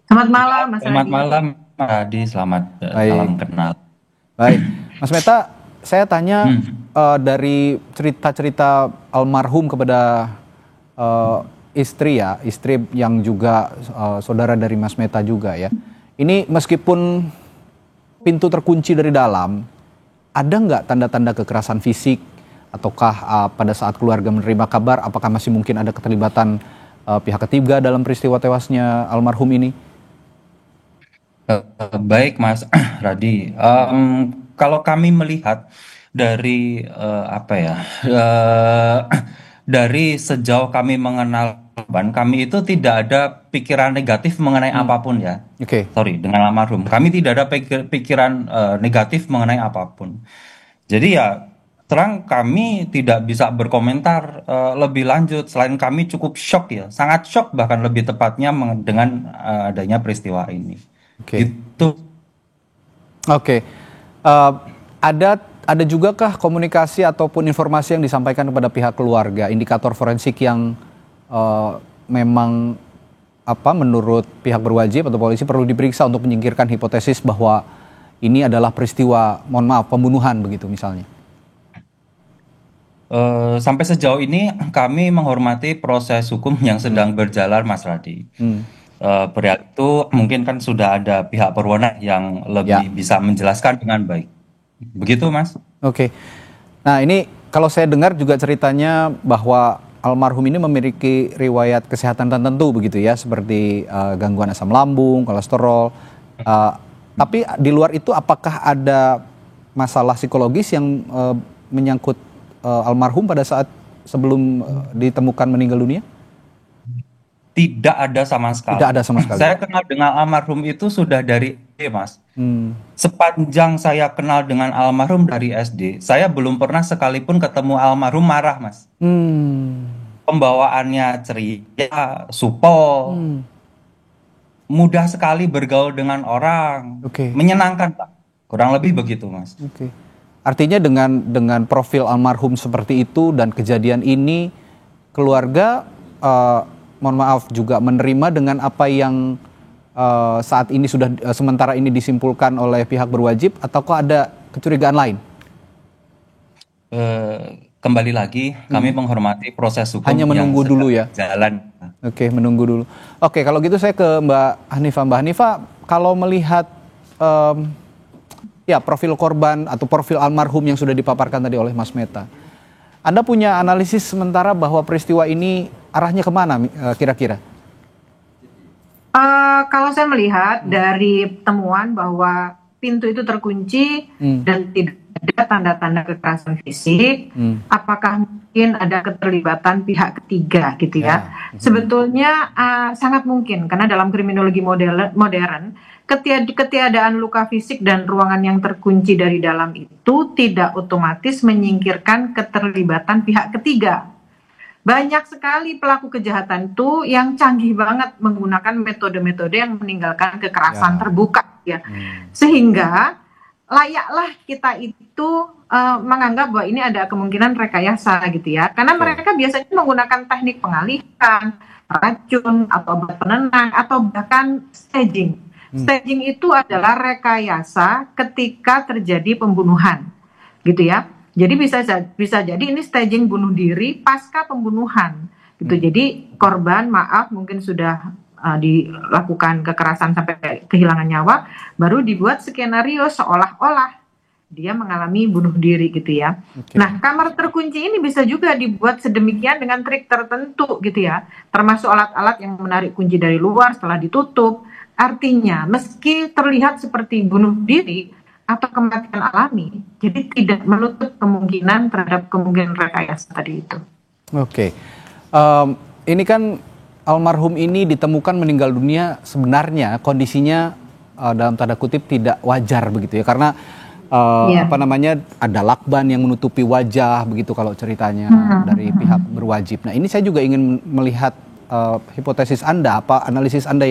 Selamat malam Mas Selamat malam Pak Adi, selamat salam kenal. Baik, Mas Meta, saya tanya dari cerita-cerita almarhum kepada istri yang juga saudara dari Mas Meta juga ya. Ini meskipun pintu terkunci dari dalam, ada nggak tanda-tanda kekerasan fisik? Ataukah pada saat keluarga menerima kabar, apakah masih mungkin ada keterlibatan pihak ketiga dalam peristiwa tewasnya almarhum ini? Baik Mas Radi, kalau kami melihat dari dari sejauh kami mengenal korban, kami itu tidak ada pikiran negatif mengenai apapun ya. Sorry, dengan almarhum, kami tidak ada pikiran negatif mengenai apapun. Jadi ya terang kami tidak bisa berkomentar lebih lanjut, selain kami cukup shock ya, sangat shock bahkan lebih tepatnya dengan adanya peristiwa ini. Gitu. Ada juga kah komunikasi ataupun informasi yang disampaikan kepada pihak keluarga, indikator forensik yang memang menurut pihak berwajib atau polisi perlu diperiksa untuk menyingkirkan hipotesis bahwa ini adalah peristiwa, mohon maaf, pembunuhan begitu misalnya? Sampai sejauh ini kami menghormati proses hukum yang sedang berjalan, Mas Radi. Perihal itu mungkin kan sudah ada pihak berwenang yang lebih bisa menjelaskan dengan baik. Begitu, Mas? Oke. Nah, ini kalau saya dengar juga ceritanya bahwa almarhum ini memiliki riwayat kesehatan tertentu begitu ya, seperti gangguan asam lambung, kolesterol. Tapi di luar itu apakah ada masalah psikologis yang menyangkut almarhum pada saat sebelum ditemukan meninggal dunia? Tidak ada sama sekali. Tidak ada sama sekali. Saya kenal dengan almarhum itu sudah dari SD, Mas. Sepanjang saya kenal dengan almarhum dari SD, saya belum pernah sekalipun ketemu almarhum marah, Mas. Pembawaannya ceria, supel, mudah sekali bergaul dengan orang, menyenangkan, Pak. Kurang lebih begitu, Mas. Artinya dengan profil almarhum seperti itu dan kejadian ini, keluarga mohon maaf juga menerima dengan apa yang saat ini sudah sementara ini disimpulkan oleh pihak berwajib, ataukah ada kecurigaan lain? Kembali lagi kami menghormati proses hukum. Hanya menunggu dulu ya. Jalan. Oke, menunggu dulu. Oke, kalau gitu saya ke Mbak Hanifah. Mbak Hanifah, kalau melihat profil korban atau profil almarhum yang sudah dipaparkan tadi oleh Mas Meta, Anda punya analisis sementara bahwa peristiwa ini arahnya kemana kira-kira? Kalau saya melihat dari temuan bahwa pintu itu terkunci dan tidak ada tanda-tanda kekerasan fisik, apakah mungkin ada keterlibatan pihak ketiga gitu ya? Sebetulnya sangat mungkin, karena dalam kriminologi modern ketiadaan luka fisik dan ruangan yang terkunci dari dalam itu tidak otomatis menyingkirkan keterlibatan pihak ketiga. Banyak sekali pelaku kejahatan itu yang canggih banget menggunakan metode-metode yang meninggalkan kekerasan terbuka ya. Sehingga layaklah kita itu menganggap bahwa ini ada kemungkinan rekayasa gitu ya. Karena mereka biasanya menggunakan teknik pengalihan, racun atau obat penenang atau bahkan staging. Staging itu adalah rekayasa ketika terjadi pembunuhan, gitu ya. Jadi bisa jadi ini staging bunuh diri pasca pembunuhan, gitu. Jadi korban mungkin sudah dilakukan kekerasan sampai kehilangan nyawa, baru dibuat skenario seolah-olah dia mengalami bunuh diri, gitu ya. Nah, kamar terkunci ini bisa juga dibuat sedemikian dengan trik tertentu, gitu ya. Termasuk alat-alat yang menarik kunci dari luar setelah ditutup. Artinya, meski terlihat seperti bunuh diri atau kematian alami, jadi tidak menutup kemungkinan terhadap kemungkinan rekayasa tadi itu. Ini kan almarhum ini ditemukan meninggal dunia, sebenarnya kondisinya dalam tanda kutip tidak wajar begitu ya, karena ada lakban yang menutupi wajah begitu kalau ceritanya dari pihak berwajib. Nah, ini saya juga ingin melihat hipotesis Anda, analisis Anda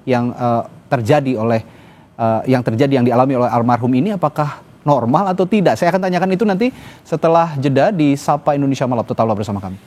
yang terjadi yang dialami oleh almarhum ini, apakah normal atau tidak? Saya akan tanyakan itu nanti setelah jeda di Sapa Indonesia Malam. Tetaplah bersama kami.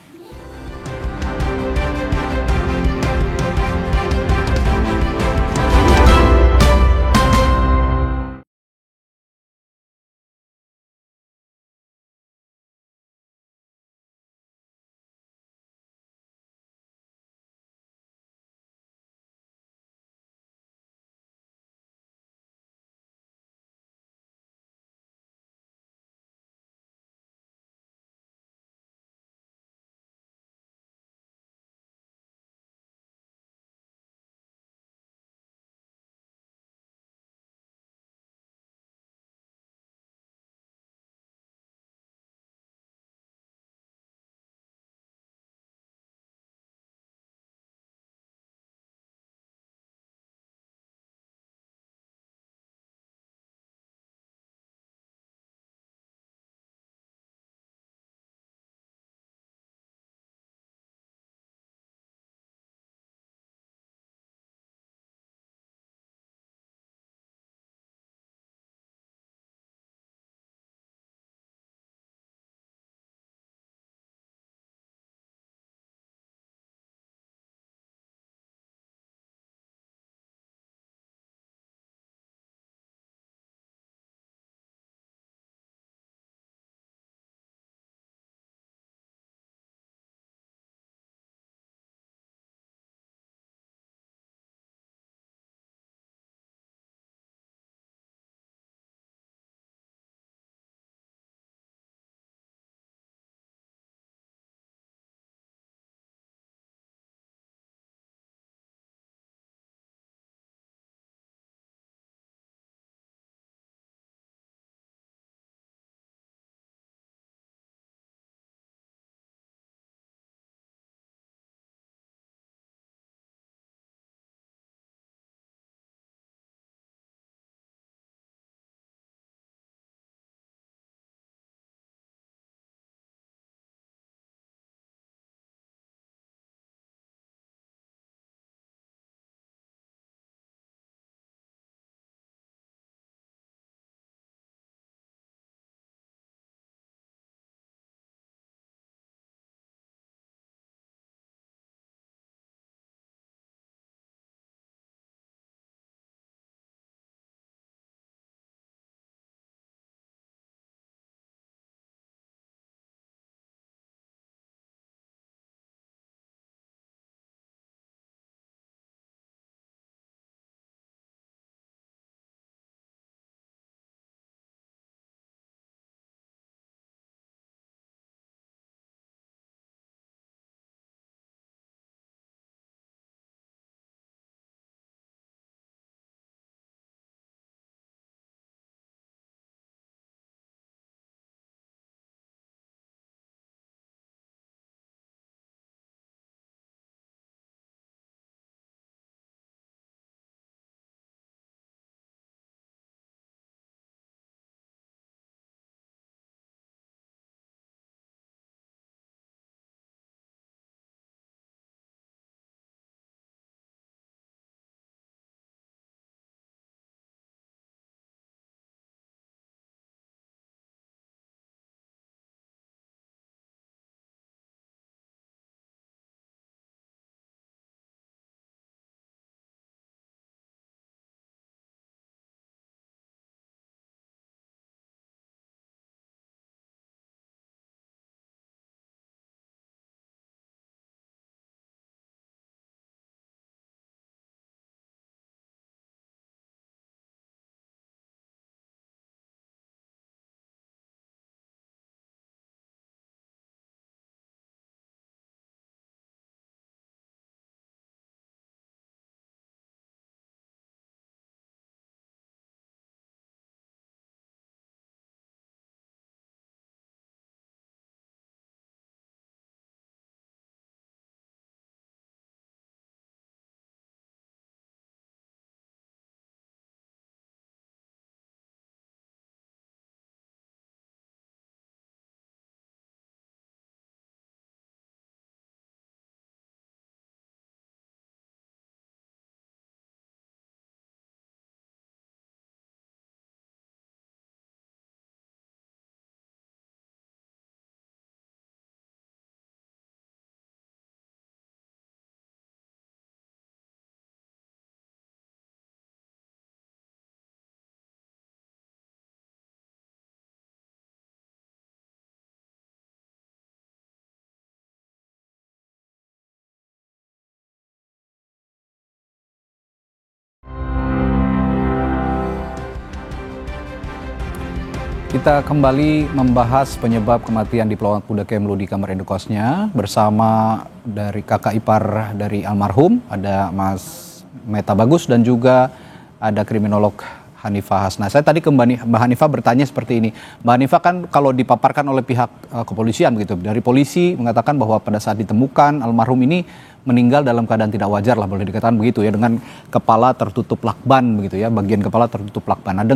Kita kembali membahas penyebab kematian diplomat muda Kemlu di kamar indekosnya bersama dari kakak ipar dari almarhum, ada Mas Meta Bagus dan juga ada kriminolog Hanifah Hasnah. Saya tadi ke Mbak Hanifah bertanya seperti ini. Mbak Hanifah, kan kalau dipaparkan oleh pihak kepolisian begitu, dari polisi mengatakan bahwa pada saat ditemukan almarhum ini meninggal dalam keadaan tidak wajar lah, boleh dikatakan begitu ya, dengan kepala tertutup lakban begitu ya, bagian kepala tertutup lakban. Nah,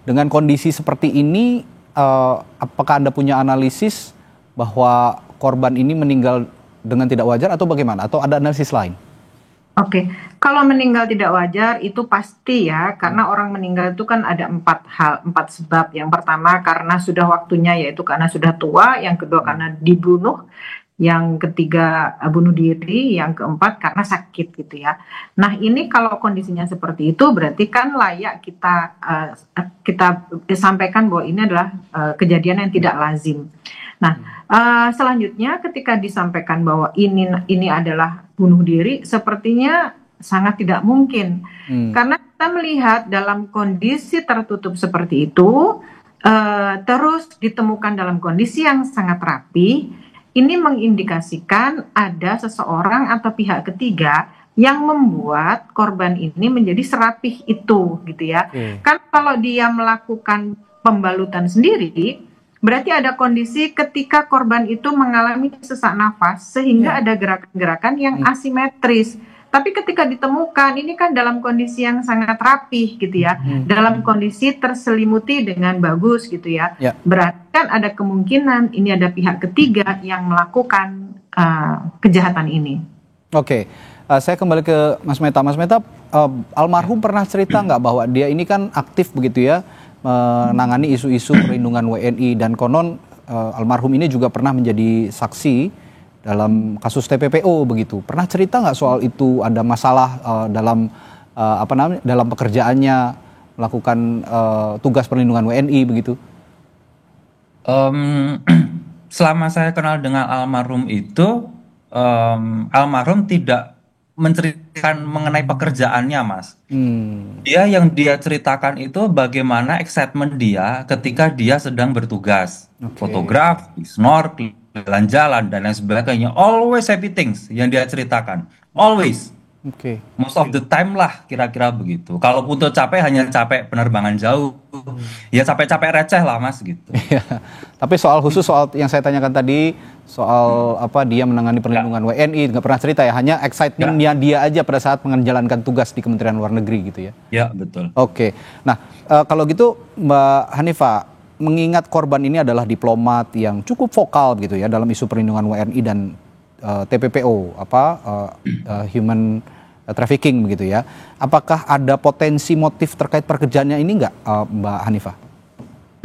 dengan kondisi seperti ini, apakah Anda punya analisis bahwa korban ini meninggal dengan tidak wajar atau bagaimana? Atau ada analisis lain? Oke, kalau meninggal tidak wajar itu pasti ya, karena orang meninggal itu kan ada 4 sebab. Yang pertama karena sudah waktunya, yaitu karena sudah tua. Yang kedua karena dibunuh. Yang ketiga bunuh diri, yang keempat karena sakit gitu ya. Nah, ini kalau kondisinya seperti itu berarti kan layak kita sampaikan bahwa ini adalah kejadian yang tidak lazim. Nah, selanjutnya ketika disampaikan bahwa ini adalah bunuh diri, sepertinya sangat tidak mungkin. Karena kita melihat dalam kondisi tertutup seperti itu, terus ditemukan dalam kondisi yang sangat rapi. Ini mengindikasikan ada seseorang atau pihak ketiga yang membuat korban ini menjadi serapih itu gitu ya. Kan kalau dia melakukan pembalutan sendiri, berarti ada kondisi ketika korban itu mengalami sesak nafas sehingga ada gerakan-gerakan yang asimetris. Tapi ketika ditemukan ini kan dalam kondisi yang sangat rapih gitu ya, dalam kondisi terselimuti dengan bagus gitu ya. Berarti kan ada kemungkinan ini ada pihak ketiga yang melakukan kejahatan ini. Oke, saya kembali ke Mas Meta. Mas Meta, almarhum pernah cerita nggak bahwa dia ini kan aktif begitu ya, menangani isu-isu perlindungan WNI, dan konon almarhum ini juga pernah menjadi saksi dalam kasus TPPO begitu. Pernah cerita nggak soal itu, ada masalah dalam pekerjaannya melakukan tugas perlindungan WNI begitu? Selama saya kenal dengan almarhum itu, almarhum tidak menceritakan mengenai pekerjaannya, Mas. Yang dia ceritakan itu bagaimana excitement dia ketika dia sedang bertugas, fotografi, snorkeling, jalan-jalan dan lain sebagainya. Always happy things yang dia ceritakan, always. Most of the time lah, kira-kira begitu. Kalaupun tuh capek, hanya capek penerbangan jauh, ya capek-capek receh lah, Mas gitu. Tapi soal khusus, soal yang saya tanyakan tadi, soal dia menangani perlindungan WNI, nggak pernah cerita ya, hanya excitementnya dia aja pada saat menjalankan tugas di Kementerian Luar Negeri gitu ya. Ya, betul. Nah kalau gitu Mbak Hanifah, mengingat korban ini adalah diplomat yang cukup vokal gitu ya dalam isu perlindungan WNI dan TPPO, human trafficking begitu ya. Apakah ada potensi motif terkait pekerjaannya ini nggak, Mbak Hanifah?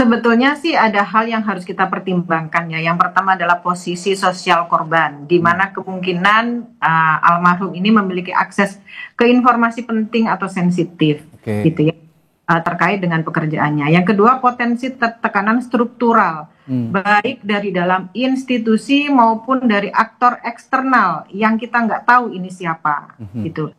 Sebetulnya sih ada hal yang harus kita pertimbangkan ya. Yang pertama adalah posisi sosial korban, di mana kemungkinan almarhum ini memiliki akses ke informasi penting atau sensitif, gitu ya, terkait dengan pekerjaannya. Yang kedua, potensi tekanan struktural, baik dari dalam institusi maupun dari aktor eksternal yang kita nggak tahu ini siapa, gitu.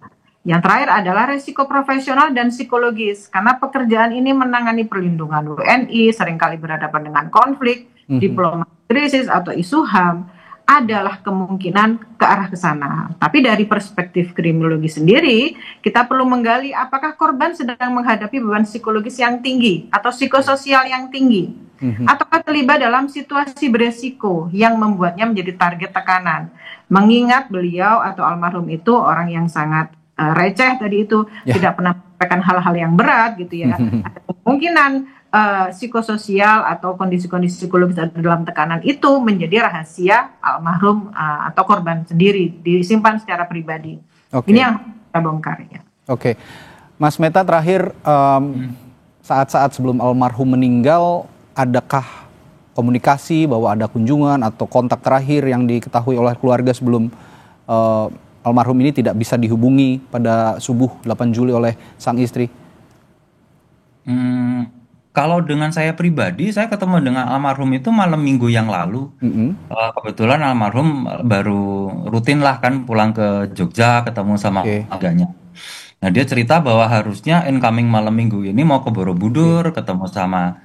Yang terakhir adalah resiko profesional dan psikologis, karena pekerjaan ini menangani perlindungan WNI, seringkali berhadapan dengan konflik, diplomasi krisis atau isu HAM, adalah kemungkinan ke arah ke sana. Tapi dari perspektif kriminologi sendiri, kita perlu menggali apakah korban sedang menghadapi beban psikologis yang tinggi atau psikososial yang tinggi, ataukah terlibat dalam situasi beresiko yang membuatnya menjadi target tekanan. Mengingat beliau atau almarhum itu orang yang sangat receh tadi itu, tidak pernah menyampaikan hal-hal yang berat gitu ya. Ada kemungkinan psikososial atau kondisi-kondisi psikologis dalam tekanan itu menjadi rahasia almarhum atau korban sendiri, disimpan secara pribadi. Ini yang kita bongkar ya. Mas Meta, terakhir, saat-saat sebelum almarhum meninggal, adakah komunikasi bahwa ada kunjungan atau kontak terakhir yang diketahui oleh keluarga sebelum almarhum ini tidak bisa dihubungi pada subuh 8 Juli oleh sang istri? Kalau dengan saya pribadi, saya ketemu dengan almarhum itu malam minggu yang lalu. Kebetulan almarhum baru rutin lah kan pulang ke Jogja, ketemu sama keluarganya. Nah, dia cerita bahwa harusnya incoming malam minggu ini mau ke Borobudur, ketemu sama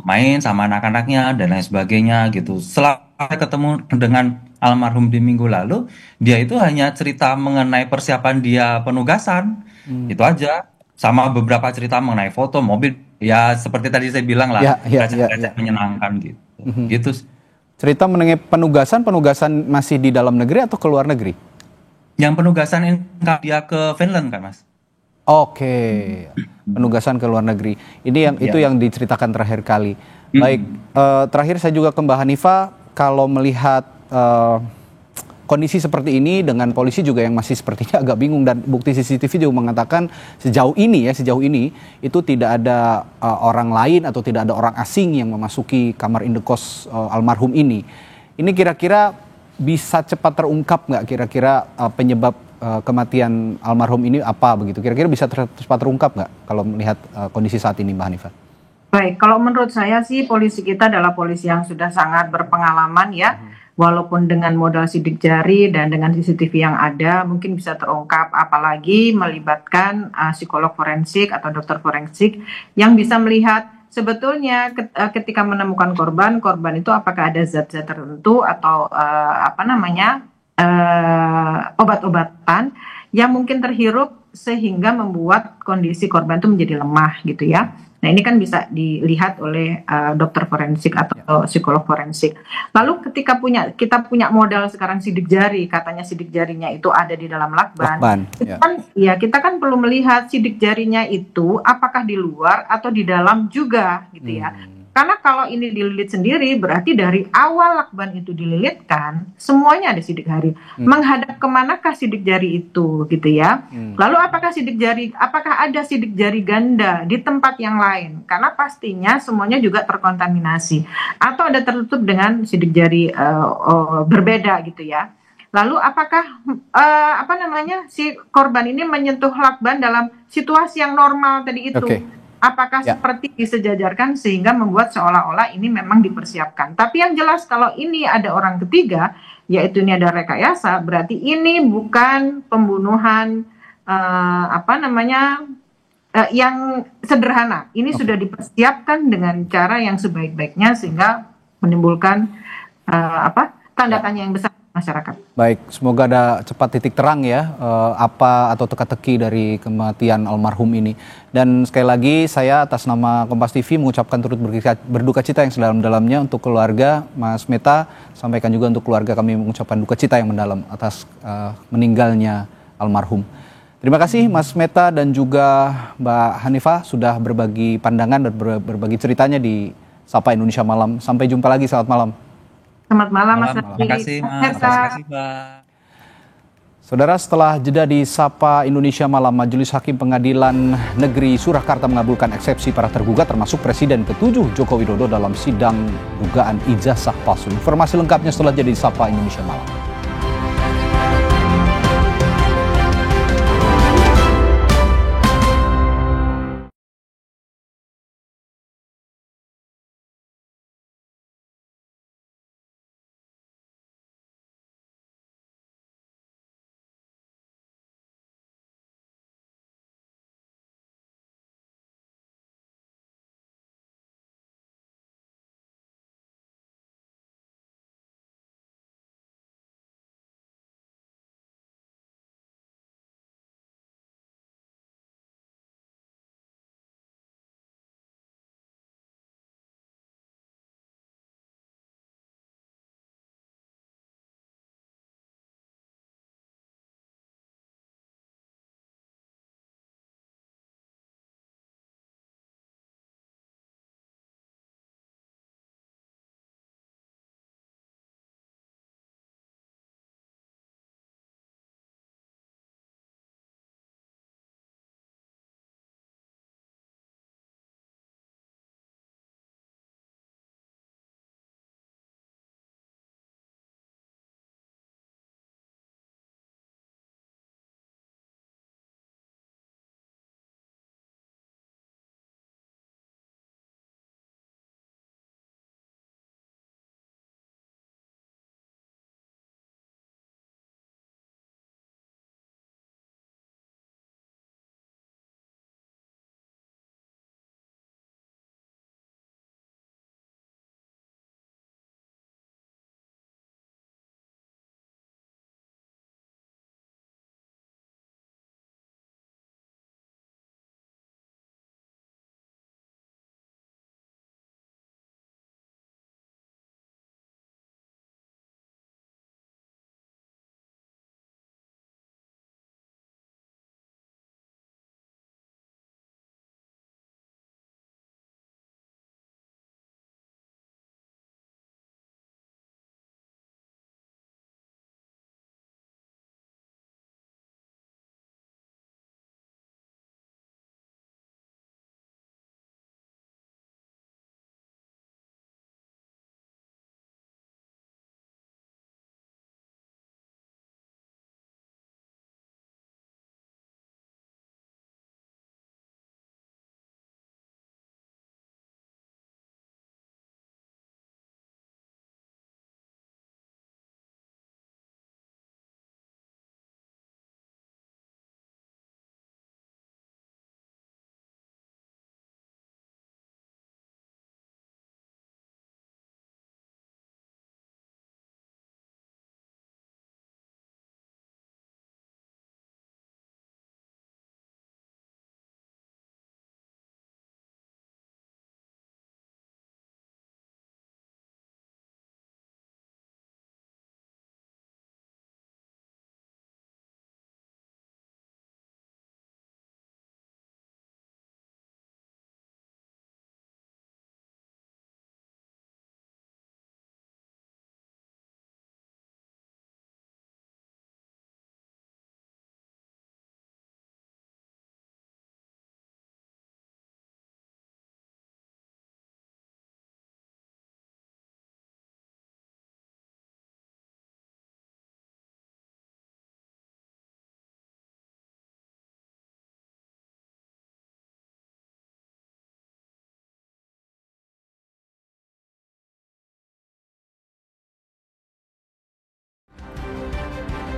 main sama anak-anaknya dan lain sebagainya gitu. Setelah ketemu dengan almarhum di minggu lalu, dia itu hanya cerita mengenai persiapan dia penugasan, itu aja. Sama beberapa cerita mengenai foto, mobil, ya seperti tadi saya bilang lah, receh-receh menyenangkan gitu. Gitu. Cerita mengenai penugasan masih di dalam negeri atau ke luar negeri? Yang penugasan ini dia ke Finland kan, Mas? Oke, penugasan ke luar negeri. Itu yang diceritakan terakhir kali. Baik, terakhir saya juga ke Mbak Hanifah, kalau melihat kondisi seperti ini dengan polisi juga yang masih sepertinya agak bingung dan bukti CCTV juga mengatakan sejauh ini itu tidak ada orang lain atau tidak ada orang asing yang memasuki kamar indekos almarhum ini. Ini kira-kira bisa cepat terungkap nggak kira-kira penyebab kematian almarhum ini apa begitu? Kira-kira bisa cepat terungkap nggak kalau melihat kondisi saat ini, Mbak Hanifah? Baik, kalau menurut saya sih polisi kita adalah polisi yang sudah sangat berpengalaman ya. Walaupun dengan modal sidik jari dan dengan CCTV yang ada mungkin bisa terungkap, apalagi melibatkan psikolog forensik atau dokter forensik yang bisa melihat sebetulnya ketika menemukan korban itu apakah ada zat-zat tertentu atau obat-obatan yang mungkin terhirup sehingga membuat kondisi korban itu menjadi lemah gitu ya. Nah ini kan bisa dilihat oleh dokter forensik atau psikolog forensik. Lalu ketika kita punya modal sekarang sidik jari, katanya sidik jarinya itu ada di dalam lakban. Kita kan perlu melihat sidik jarinya itu apakah di luar atau di dalam juga gitu ya. Karena kalau ini dililit sendiri berarti dari awal lakban itu dililitkan semuanya ada sidik jari. Menghadap kemanakah sidik jari itu gitu ya. Lalu apakah ada sidik jari ganda di tempat yang lain? Karena pastinya semuanya juga terkontaminasi atau ada tertutup dengan sidik jari berbeda gitu ya. Lalu apakah si korban ini menyentuh lakban dalam situasi yang normal tadi itu? Apakah seperti disejajarkan sehingga membuat seolah-olah ini memang dipersiapkan. Tapi yang jelas kalau ini ada orang ketiga, yaitu ini ada rekayasa, berarti ini bukan pembunuhan yang sederhana. Ini sudah dipersiapkan dengan cara yang sebaik-baiknya sehingga menimbulkan tanda tanya yang besar masyarakat. Baik, semoga ada cepat titik terang ya apa atau teka-teki dari kematian almarhum ini. Dan sekali lagi saya atas nama Kompas TV mengucapkan turut berduka cita yang sedalam-dalamnya untuk keluarga Mas Meta, sampaikan juga untuk keluarga kami mengucapkan duka cita yang mendalam atas meninggalnya almarhum. Terima kasih Mas Meta dan juga Mbak Hanifah sudah berbagi pandangan dan berbagi ceritanya di Sapa Indonesia Malam. Sampai jumpa lagi, selamat malam. Selamat malam Mas. Terima kasih Mas. Terima kasih Mbak. Saudara, setelah jeda di Sapa Indonesia Malam, Majelis Hakim Pengadilan Negeri Surakarta mengabulkan eksepsi para tergugat termasuk Presiden ke-7 Joko Widodo dalam sidang dugaan ijazah palsu. Informasi lengkapnya setelah jeda di Sapa Indonesia Malam.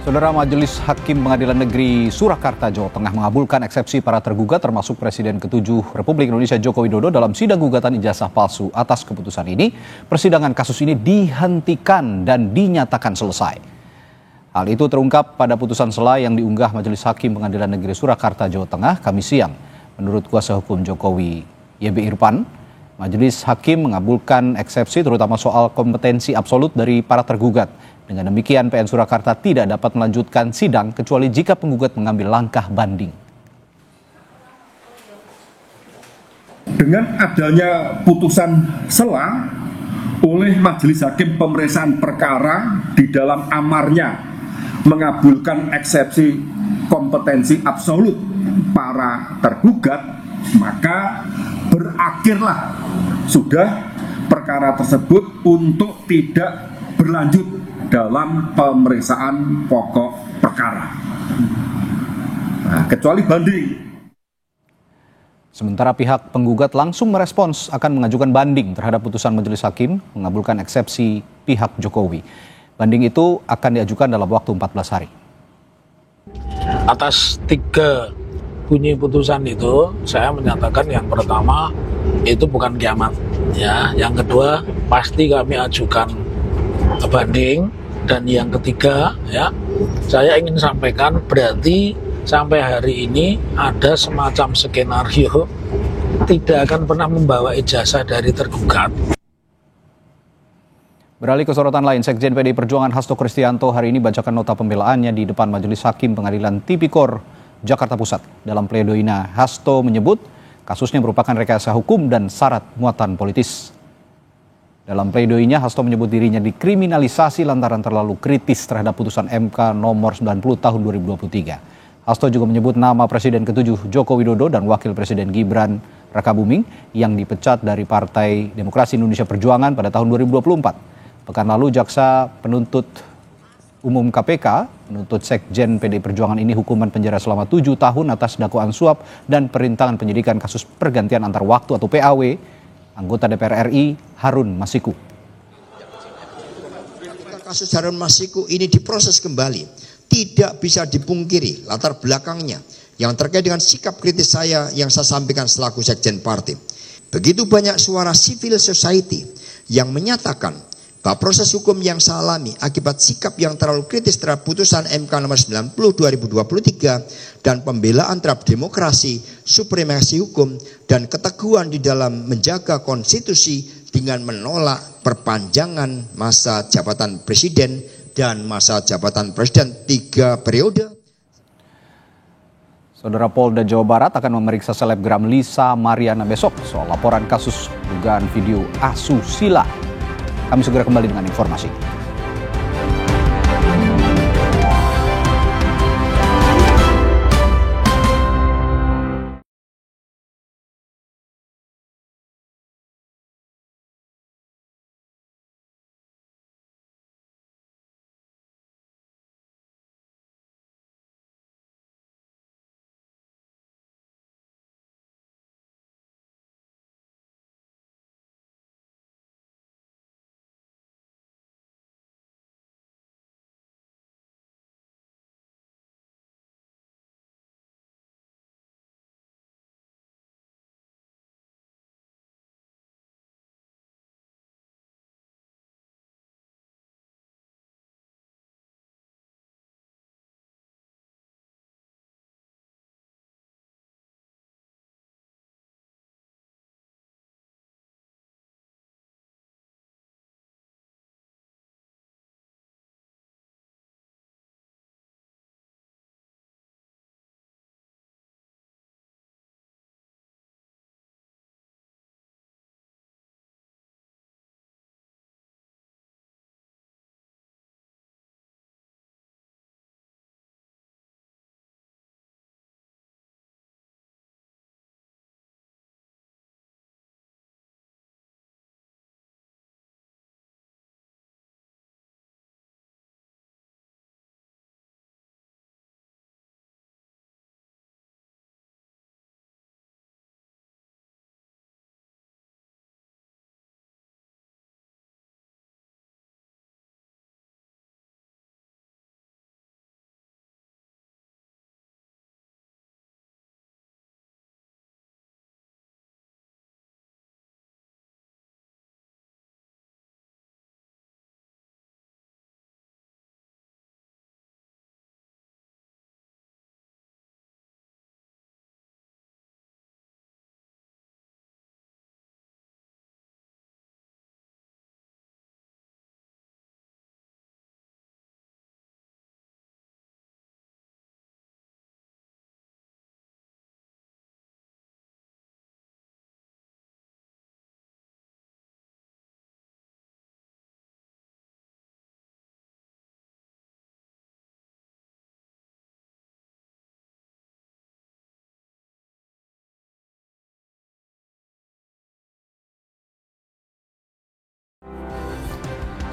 Saudara, Majelis Hakim Pengadilan Negeri Surakarta, Jawa Tengah mengabulkan eksepsi para tergugat termasuk Presiden ke-7 Republik Indonesia Joko Widodo dalam sidang gugatan ijazah palsu. Atas keputusan ini, persidangan kasus ini dihentikan dan dinyatakan selesai. Hal itu terungkap pada putusan sela yang diunggah Majelis Hakim Pengadilan Negeri Surakarta, Jawa Tengah, Kamis siang. Menurut kuasa hukum Jokowi, YB Irfan, Majelis Hakim mengabulkan eksepsi terutama soal kompetensi absolut dari para tergugat. Dengan demikian, PN Surakarta tidak dapat melanjutkan sidang kecuali jika penggugat mengambil langkah banding. Dengan adanya putusan sela oleh Majelis Hakim Pemeriksaan Perkara di dalam amarnya mengabulkan eksepsi kompetensi absolut para tergugat, maka berakhirlah sudah perkara tersebut untuk tidak berlanjut dalam pemeriksaan pokok perkara. Nah, kecuali banding. Sementara pihak penggugat langsung merespons akan mengajukan banding terhadap putusan Majelis Hakim mengabulkan eksepsi pihak Jokowi. Banding itu akan diajukan dalam waktu 14 hari. Atas 3 bunyi putusan itu, saya menyatakan yang pertama itu bukan kiamat, ya. Yang kedua pasti kami ajukan banding, dan yang ketiga, ya, saya ingin sampaikan berarti sampai hari ini ada semacam skenario tidak akan pernah membawa ijazah dari tergugat. Beralih ke sorotan lain, Sekjen PDI Perjuangan Hasto Kristianto hari ini bacakan nota pembelaannya di depan Majelis Hakim Pengadilan Tipikor Jakarta Pusat. Dalam pledoinya, Hasto menyebut kasusnya merupakan rekayasa hukum dan syarat muatan politis. Dalam pledoinya, Hasto menyebut dirinya dikriminalisasi lantaran terlalu kritis terhadap putusan MK nomor 90 tahun 2023. Hasto juga menyebut nama Presiden ke-7 Joko Widodo dan Wakil Presiden Gibran Rakabuming yang dipecat dari Partai Demokrasi Indonesia Perjuangan pada tahun 2024. Pekan lalu, Jaksa Penuntut Umum KPK menuntut Sekjen PDI Perjuangan ini hukuman penjara selama 7 tahun atas dakwaan suap dan perintangan penyidikan kasus pergantian antar waktu atau PAW anggota DPR RI Harun Masiku. Kasus Harun Masiku ini diproses kembali, tidak bisa dipungkiri latar belakangnya yang terkait dengan sikap kritis saya yang saya sampaikan selaku Sekjen Partai. Begitu banyak suara civil society yang menyatakan bahwa proses hukum yang saya alami akibat sikap yang terlalu kritis terhadap putusan MK nomor 90 2023 dan pembelaan terhadap demokrasi, supremasi hukum, dan keteguhan di dalam menjaga konstitusi dengan menolak perpanjangan masa jabatan presiden dan masa jabatan presiden 3 periode. Saudara, Polda Jawa Barat akan memeriksa selebgram Lisa Mariana besok soal laporan kasus dugaan video asusila. Kami segera kembali dengan informasi.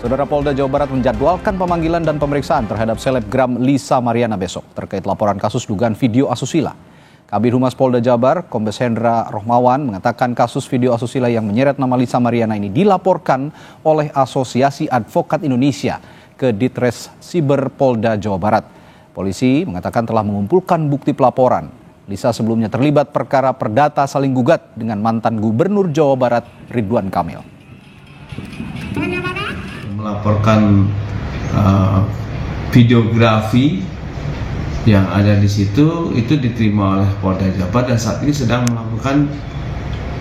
Saudara, Polda Jawa Barat menjadwalkan pemanggilan dan pemeriksaan terhadap selebgram Lisa Mariana besok terkait laporan kasus dugaan video asusila. Kabid Humas Polda Jabar, Kombes Hendra Rohmawan, mengatakan kasus video asusila yang menyeret nama Lisa Mariana ini dilaporkan oleh Asosiasi Advokat Indonesia ke Ditres Siber Polda Jawa Barat. Polisi mengatakan telah mengumpulkan bukti pelaporan. Lisa sebelumnya terlibat perkara perdata saling gugat dengan mantan Gubernur Jawa Barat Ridwan Kamil. Melaporkan videografi yang ada di situ itu diterima oleh Polda Jabar dan saat ini sedang melakukan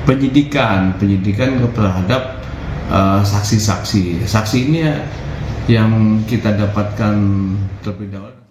penyidikan terhadap saksi-saksi. Saksi ini yang kita dapatkan terlebih dahulu.